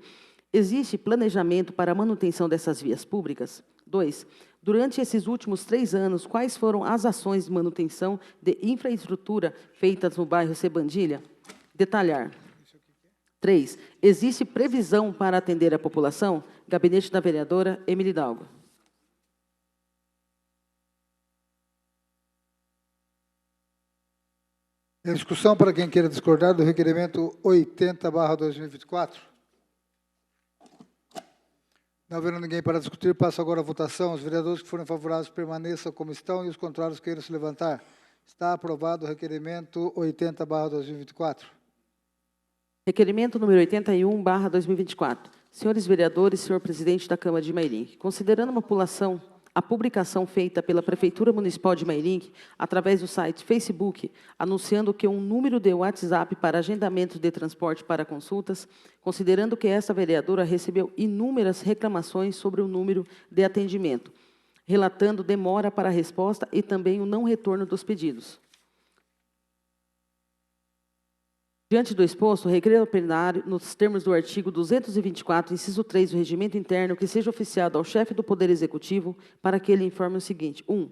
Existe planejamento para a manutenção dessas vias públicas? 2. Durante esses últimos 3 anos, quais foram as ações de manutenção de infraestrutura feitas no bairro Sebandilha? Detalhar. 3. Existe previsão para atender a população? Gabinete da vereadora Emily Hidalgo. Em discussão, para quem queira discordar do requerimento 80/2024. Não havendo ninguém para discutir, passo agora à votação. Os vereadores que forem favoráveis permaneçam como estão e os contrários queiram se levantar. Está aprovado o requerimento 80/2024. Requerimento número 81/2024. Senhores vereadores, senhor presidente da Câmara de Emairink, considerando a população a publicação feita pela Prefeitura Municipal de Mairinque, através do site Facebook, anunciando que um número de WhatsApp para agendamento de transporte para consultas, considerando que esta vereadora recebeu inúmeras reclamações sobre o número de atendimento, relatando demora para a resposta e também o não retorno dos pedidos. Diante do exposto, requerer ao plenário, nos termos do artigo 224, inciso 3 do Regimento Interno, que seja oficiado ao chefe do Poder Executivo para que ele informe o seguinte. 1.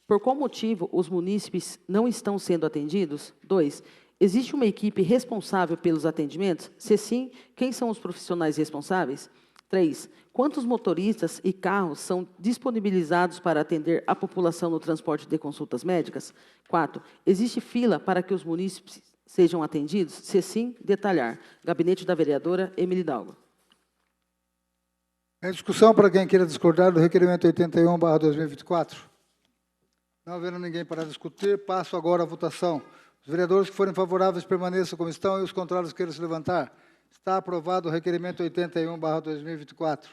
Por qual motivo os munícipes não estão sendo atendidos? 2. Existe uma equipe responsável pelos atendimentos? Se sim, quem são os profissionais responsáveis? 3. Quantos motoristas e carros são disponibilizados para atender a população no transporte de consultas médicas? 4. Existe fila para que os munícipes sejam atendidos? Se sim, detalhar. Gabinete da vereadora Emily Dalgo. Em discussão, para quem queira discordar do requerimento 81/2024. Não havendo ninguém para discutir, passo agora à votação. Os vereadores que forem favoráveis permaneçam como estão e os contrários queiram se levantar. Está aprovado o requerimento 81/2024.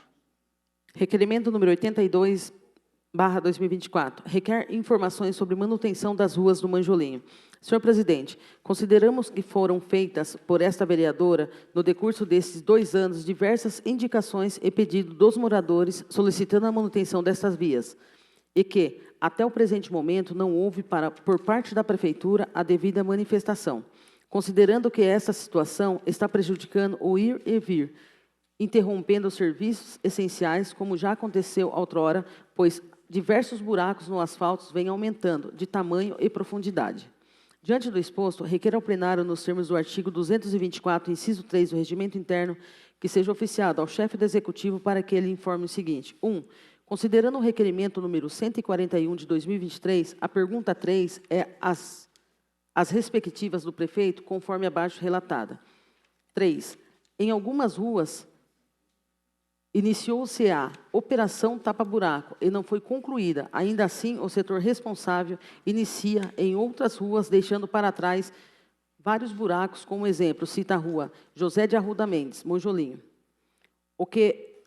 Requerimento número 82/2024. Requer informações sobre manutenção das ruas do Manjolinho. Senhor presidente, consideramos que foram feitas por esta vereadora, no decurso desses 2 anos, diversas indicações e pedidos dos moradores solicitando a manutenção dessas vias, e que, até o presente momento, não houve, por parte da Prefeitura, a devida manifestação. Considerando que essa situação está prejudicando o ir e vir, interrompendo os serviços essenciais, como já aconteceu outrora, pois diversos buracos no asfalto vêm aumentando de tamanho e profundidade. Diante do exposto, requer ao plenário, nos termos do artigo 224, inciso 3 do Regimento Interno, que seja oficiado ao chefe do Executivo para que ele informe o seguinte. 1. Considerando o requerimento número 141 de 2023, a pergunta 3 é as respectivas do prefeito, conforme abaixo relatada. 3. Em algumas ruas, iniciou-se a operação tapa-buraco e não foi concluída. Ainda assim, o setor responsável inicia em outras ruas, deixando para trás vários buracos, como exemplo, cita a rua José de Arruda Mendes, Monjolinho. O que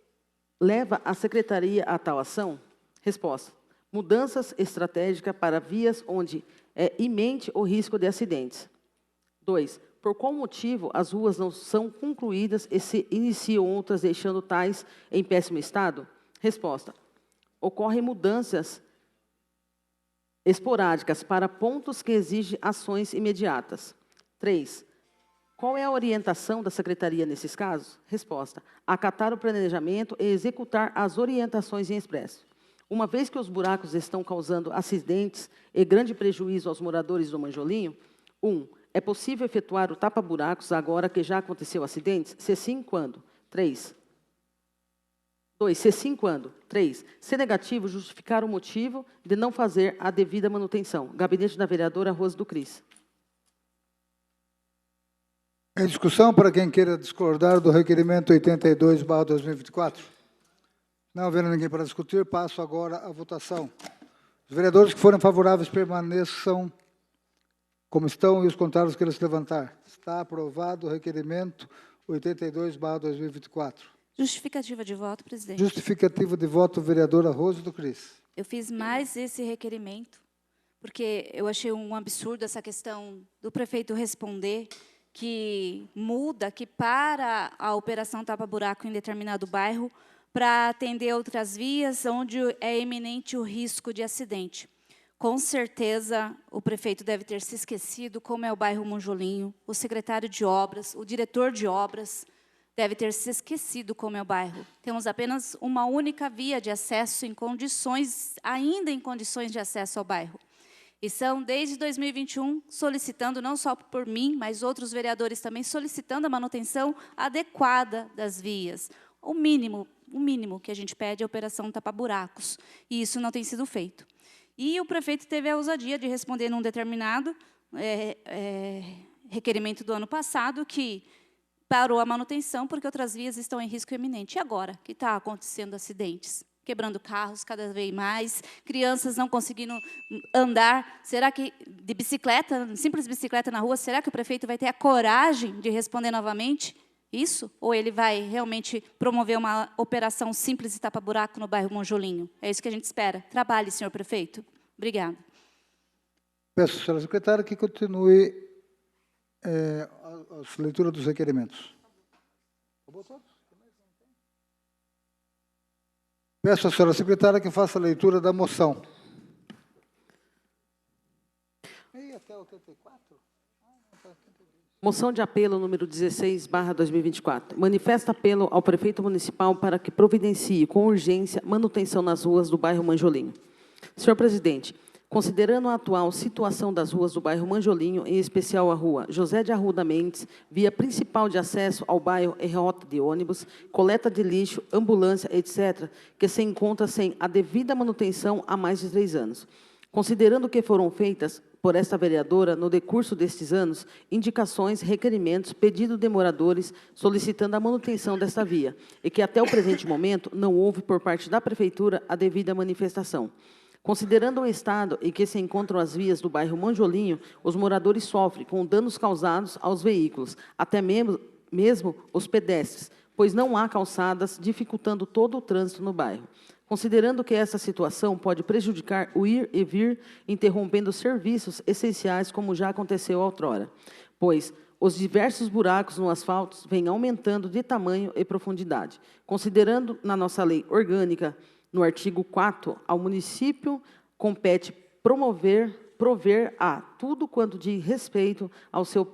leva a secretaria a tal ação? Resposta. Mudanças estratégicas para vias onde é imente o risco de acidentes. 2. Por qual motivo as ruas não são concluídas e se iniciam outras, deixando tais em péssimo estado? Resposta. Ocorrem mudanças esporádicas para pontos que exigem ações imediatas. 3. Qual é a orientação da Secretaria nesses casos? Resposta. Acatar o planejamento e executar as orientações em expresso. Uma vez que os buracos estão causando acidentes e grande prejuízo aos moradores do Manjolinho, 1. É possível efetuar o tapa-buracos agora que já aconteceu acidentes? Se sim, quando? 3. 2. Se sim, quando? 3. Se negativo, justificar o motivo de não fazer a devida manutenção. Gabinete da vereadora Rose do Cris. Em discussão, para quem queira discordar do requerimento 82/2024. Não havendo ninguém para discutir, passo agora à votação. Os vereadores que forem favoráveis permaneçam como estão e os contrários queiram se levantar. Está aprovado o requerimento 82/2024. Justificativa de voto, presidente. Justificativa de voto, vereadora Rose do Cris. Eu fiz mais esse requerimento, porque eu achei um absurdo essa questão do prefeito responder que muda, que para a operação tapa-buraco em determinado bairro para atender outras vias onde é iminente o risco de acidente. Com certeza, o prefeito deve ter se esquecido como é o bairro Monjolinho, o secretário de obras, o diretor de obras deve ter se esquecido como é o bairro. Temos apenas uma única via de acesso em condições, ainda em condições de acesso ao bairro. E são, desde 2021, solicitando, não só por mim, mas outros vereadores também, solicitando a manutenção adequada das vias. O mínimo que a gente pede é a operação tapa-buracos, e isso não tem sido feito. E o prefeito teve a ousadia de responder num determinado requerimento do ano passado que parou a manutenção porque outras vias estão em risco iminente. E agora que está acontecendo acidentes? Quebrando carros cada vez mais, crianças não conseguindo andar. Será que, de bicicleta, simples bicicleta na rua, será que o prefeito vai ter a coragem de responder novamente? Isso? Ou ele vai realmente promover uma operação simples de tapa-buraco no bairro Monjolinho? É isso que a gente espera. Trabalhe, senhor prefeito. Obrigada. Peço à senhora secretária que continue a leitura dos requerimentos. Peço à senhora secretária que faça a leitura da moção. Moção de apelo número 16/2024. Manifesta apelo ao prefeito municipal para que providencie com urgência manutenção nas ruas do bairro Manjolinho. Senhor presidente, considerando a atual situação das ruas do bairro Manjolinho, em especial a rua José de Arruda Mendes, via principal de acesso ao bairro e rota de ônibus, coleta de lixo, ambulância, etc., que se encontra sem a devida manutenção há mais de 3 anos. Considerando que foram feitas por esta vereadora, no decurso destes anos, indicações, requerimentos, pedido de moradores solicitando a manutenção desta via, e que até o presente momento não houve por parte da Prefeitura a devida manifestação. Considerando o estado em que se encontram as vias do bairro Manjolinho, os moradores sofrem com danos causados aos veículos, até mesmo os pedestres, pois não há calçadas, dificultando todo o trânsito no bairro. Considerando que essa situação pode prejudicar o ir e vir, interrompendo serviços essenciais, como já aconteceu outrora, pois os diversos buracos no asfalto vêm aumentando de tamanho e profundidade. Considerando na nossa lei orgânica, no artigo 4, ao município compete prover a tudo quanto diz respeito ao seu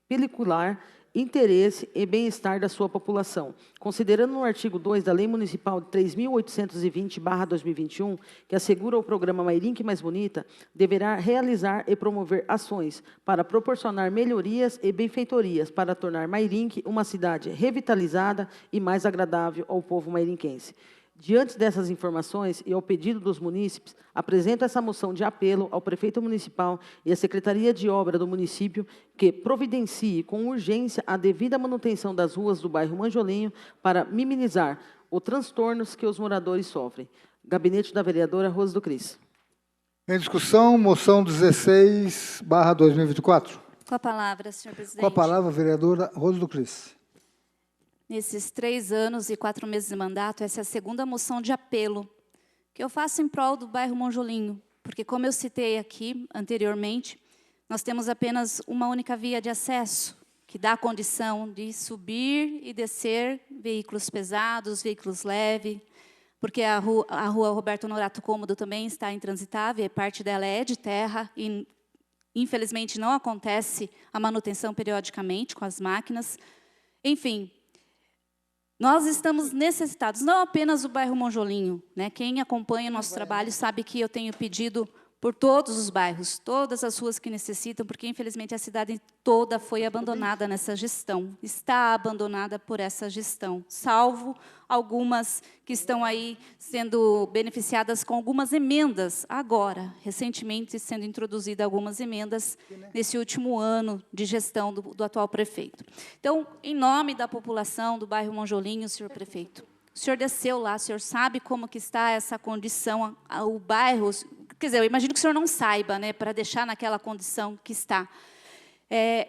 pelicular interesse e bem-estar da sua população. Considerando no artigo 2 da Lei Municipal 3.820/2021, que assegura o programa Mairink Mais Bonita, deverá realizar e promover ações para proporcionar melhorias e benfeitorias para tornar Mairink uma cidade revitalizada e mais agradável ao povo mairinquense. Diante dessas informações e ao pedido dos munícipes, apresento essa moção de apelo ao prefeito municipal e à Secretaria de Obra do município que providencie com urgência a devida manutenção das ruas do bairro Manjolinho para minimizar os transtornos que os moradores sofrem. Gabinete da vereadora Rosa do Cris. Em discussão, moção 16/2024. Com a palavra, senhor presidente. Com a palavra, a vereadora Rosa do Cris. Nesses 3 anos e 4 meses de mandato, essa é a segunda moção de apelo que eu faço em prol do bairro Monjolinho, porque, como eu citei aqui anteriormente, nós temos apenas uma única via de acesso, que dá a condição de subir e descer veículos pesados, veículos leves, porque a rua Roberto Norato Cômodo também está intransitável, e parte dela é de terra, e, infelizmente, não acontece a manutenção periodicamente com as máquinas. Enfim, nós estamos necessitados, não apenas o bairro Monjolinho, né? Quem acompanha o nosso trabalho sabe que eu tenho pedido por todos os bairros, todas as ruas que necessitam, porque, infelizmente, a cidade toda foi abandonada nessa gestão, está abandonada por essa gestão, salvo algumas que estão aí sendo beneficiadas com algumas emendas, agora, recentemente, sendo introduzidas algumas emendas nesse último ano de gestão do atual prefeito. Então, em nome da população do bairro Monjolinho, senhor prefeito, o senhor desceu lá, o senhor sabe como que está essa condição, o bairro. Quer dizer, eu imagino que o senhor não saiba, né, para deixar naquela condição que está.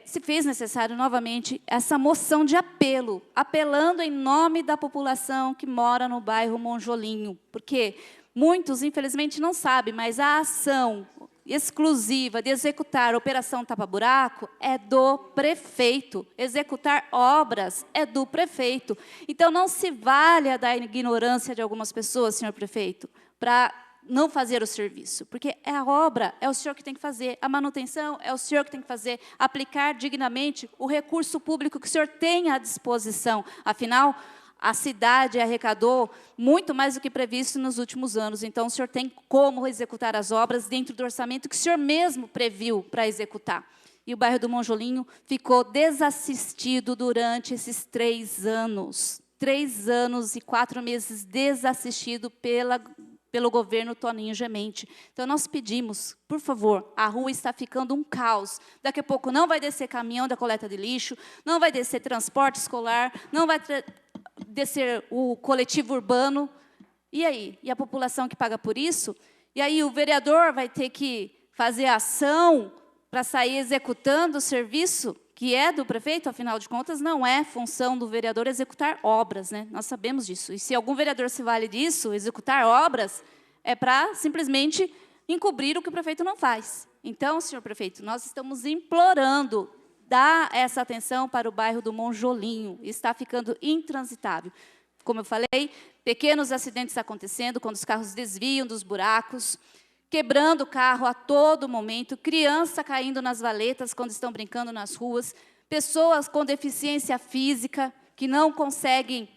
Se fez necessário, novamente, essa moção de apelo, apelando em nome da população que mora no bairro Monjolinho, porque muitos, infelizmente, não sabem, mas a ação exclusiva de executar a Operação Tapa Buraco é do prefeito. Executar obras é do prefeito. Então, não se valha da ignorância de algumas pessoas, senhor prefeito, para não fazer o serviço, porque é a obra, é o senhor que tem que fazer, a manutenção é o senhor que tem que fazer, aplicar dignamente o recurso público que o senhor tem à disposição. Afinal, a cidade arrecadou muito mais do que previsto nos últimos anos, então o senhor tem como executar as obras dentro do orçamento que o senhor mesmo previu para executar. E o bairro do Monjolinho ficou desassistido durante esses 3 anos. 3 anos e 4 meses desassistido pelo governo Toninho Gemente. Então, nós pedimos, por favor, a rua está ficando um caos. Daqui a pouco não vai descer caminhão da coleta de lixo, não vai descer transporte escolar, não vai descer o coletivo urbano. E aí? E a população que paga por isso? E aí o vereador vai ter que fazer ação para sair executando o serviço que é do prefeito, afinal de contas, não é função do vereador executar obras, né? Nós sabemos disso. E se algum vereador se vale disso, executar obras, é para simplesmente encobrir o que o prefeito não faz. Então, senhor prefeito, nós estamos implorando dar essa atenção para o bairro do Monjolinho. Está ficando intransitável. Como eu falei, pequenos acidentes acontecendo quando os carros desviam dos buracos, quebrando o carro a todo momento, criança caindo nas valetas quando estão brincando nas ruas, pessoas com deficiência física que não conseguem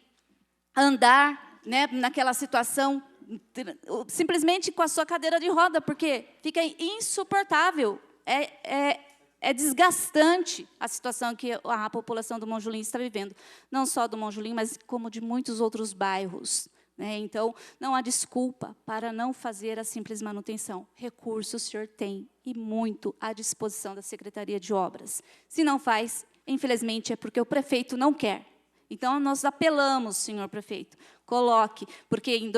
andar, né, naquela situação, simplesmente com a sua cadeira de roda, porque fica insuportável, é desgastante a situação que a população do Monjolinho está vivendo, não só do Monjolinho, mas como de muitos outros bairros. Então, não há desculpa para não fazer a simples manutenção. Recurso o senhor tem, e muito, à disposição da Secretaria de Obras. Se não faz, infelizmente, é porque o prefeito não quer. Então, nós apelamos, senhor prefeito, coloque, porque em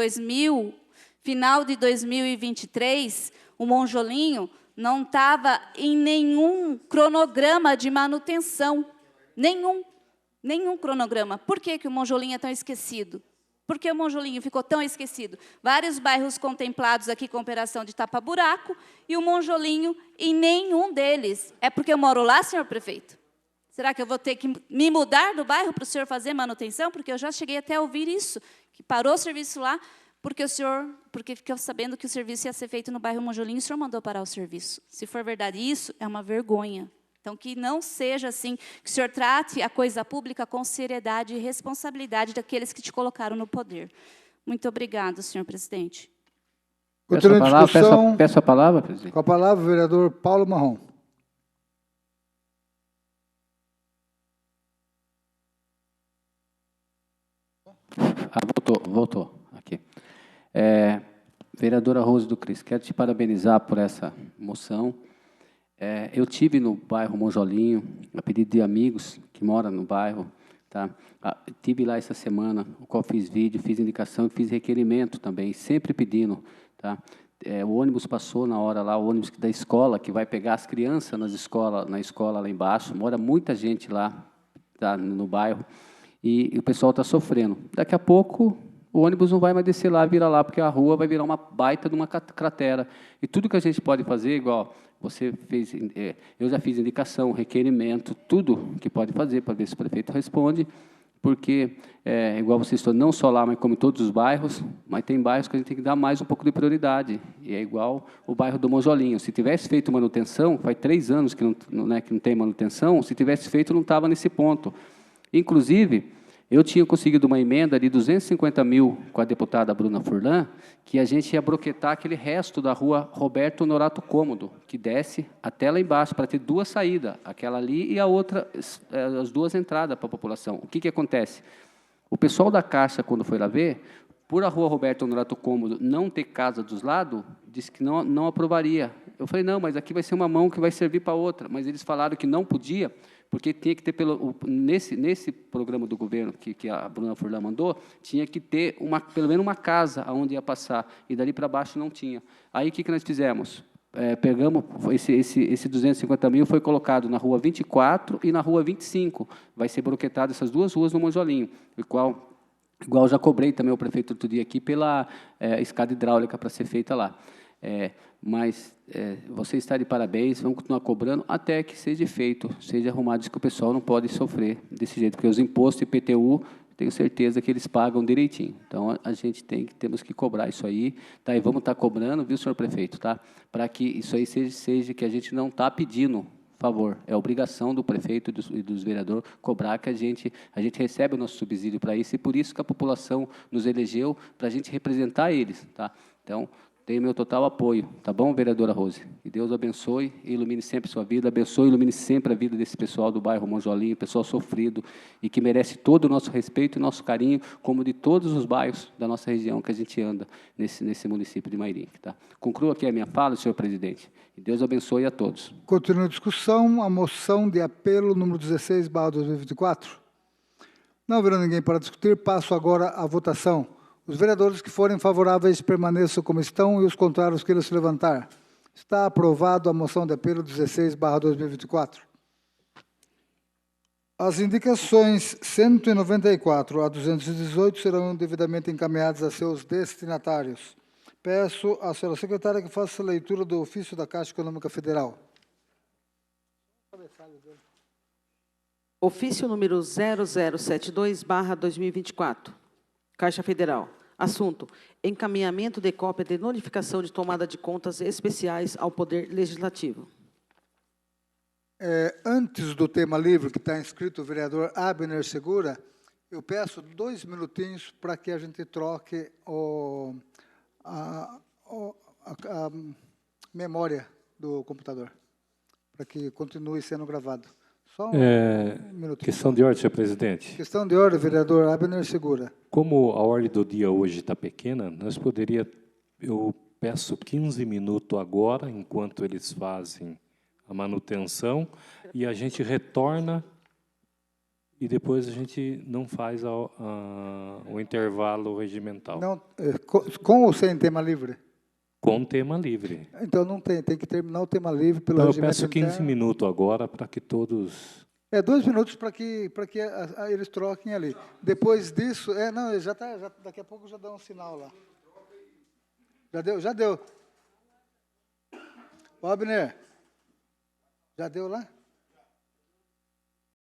final de 2023, o Monjolinho não estava em nenhum cronograma de manutenção. Nenhum cronograma. Por que o Monjolinho é tão esquecido? Por que o Monjolinho ficou tão esquecido? Vários bairros contemplados aqui com operação de tapa-buraco, e o Monjolinho em nenhum deles. É porque eu moro lá, senhor prefeito? Será que eu vou ter que me mudar do bairro para o senhor fazer manutenção? Porque eu já cheguei até a ouvir isso, que parou o serviço lá, porque ficou sabendo que o serviço ia ser feito no bairro Monjolinho, e o senhor mandou parar o serviço. Se for verdade isso, é uma vergonha. Então, que não seja assim, que o senhor trate a coisa pública com seriedade e responsabilidade daqueles que te colocaram no poder. Muito obrigado, senhor presidente. Peço a palavra, presidente. Com a palavra, o vereador Paulo Marrom. Voltou. Aqui. Vereadora Rose do Cris, quero te parabenizar por essa moção. Eu tive no bairro Monjolinho, a pedido de amigos que moram no bairro, tá? Tive lá essa semana, o qual fiz vídeo, fiz indicação, fiz requerimento também, sempre pedindo, tá? O ônibus passou na hora lá, o ônibus da escola, que vai pegar as crianças na escola lá embaixo, mora muita gente lá, tá, no bairro, e o pessoal está sofrendo. Daqui a pouco, o ônibus não vai mais descer lá, vira lá, porque a rua vai virar uma baita de uma cratera. E tudo que a gente pode fazer, igual você fez, eu já fiz indicação, requerimento, tudo que pode fazer para ver se o prefeito responde, porque, igual você estou, não só lá, mas como em todos os bairros, mas tem bairros que a gente tem que dar mais um pouco de prioridade. E é igual o bairro do Monjolinho. Se tivesse feito manutenção, faz 3 anos que não tem manutenção, se tivesse feito, não estava nesse ponto. Inclusive, eu tinha conseguido uma emenda de 250 mil com a deputada Bruna Furlan, que a gente ia broquetar aquele resto da rua Roberto Honorato Cômodo, que desce até lá embaixo, para ter 2 saídas, aquela ali e a outra, as 2 entradas para a população. O que acontece? O pessoal da Caixa, quando foi lá ver, por a rua Roberto Honorato Cômodo não ter casa dos lados, disse que não aprovaria. Eu falei, não, mas aqui vai ser uma mão que vai servir para outra. Mas eles falaram que não podia, porque tinha que ter, nesse programa do governo que a Bruna Furlan mandou, tinha que ter pelo menos uma casa onde ia passar, e dali para baixo não tinha. Aí, o que nós fizemos? Pegamos, esse 250 mil foi colocado na rua 24 e na rua 25. Vai ser broquetado essas 2 ruas no Monjolinho, igual eu já cobrei também o prefeito outro dia aqui pela escada hidráulica para ser feita lá. Mas você está de parabéns, vamos continuar cobrando até que seja feito, seja arrumado, isso que o pessoal não pode sofrer desse jeito, porque os impostos e IPTU, tenho certeza que eles pagam direitinho. Então, a gente temos que cobrar isso aí, tá? E vamos estar cobrando, viu, senhor prefeito, tá? Para que isso aí seja que a gente não está pedindo favor, é obrigação do prefeito e dos vereadores cobrar, que a gente recebe o nosso subsídio para isso, e por isso que a população nos elegeu, para a gente representar eles, tá? Então, tem meu total apoio, tá bom, vereadora Rose? Que Deus abençoe e ilumine sempre sua vida, abençoe e ilumine sempre a vida desse pessoal do bairro Monjolinho, pessoal sofrido e que merece todo o nosso respeito e nosso carinho, como de todos os bairros da nossa região que a gente anda nesse município de Mairim, tá? Concluo aqui a minha fala, senhor presidente, e Deus abençoe a todos. Continua a discussão, a moção de apelo número 16/2024. Não havendo ninguém para discutir, passo agora à votação. Os vereadores que forem favoráveis permaneçam como estão e os contrários queiram se levantar. Está aprovado a moção de apelo 16/2024. As indicações 194 a 218 serão devidamente encaminhadas a seus destinatários. Peço à senhora secretária que faça a leitura do ofício da Caixa Econômica Federal. Ofício número 0072/2024. Caixa Federal. Assunto: encaminhamento de cópia de notificação de tomada de contas especiais ao Poder Legislativo. Antes do tema livre, que está inscrito o vereador Abner Segura, eu peço 2 minutinhos para que a gente troque a memória do computador, para que continue sendo gravado. Só um minuto. Questão de ordem, senhor presidente. Questão de ordem, vereador Abner Segura. Como a ordem do dia hoje está pequena, eu peço 15 minutos agora, enquanto eles fazem a manutenção, e a gente retorna e depois a gente não faz o intervalo regimental. Não, com ou sem tema livre? Com tema livre. Então não tem que terminar o tema livre pelo Então, eu regimento peço 15 interno. minutos agora para que todos... 2 minutos para que eles troquem ali. Depois disso, daqui a pouco já dá um sinal lá. Já deu. Ô, Abner, já deu lá?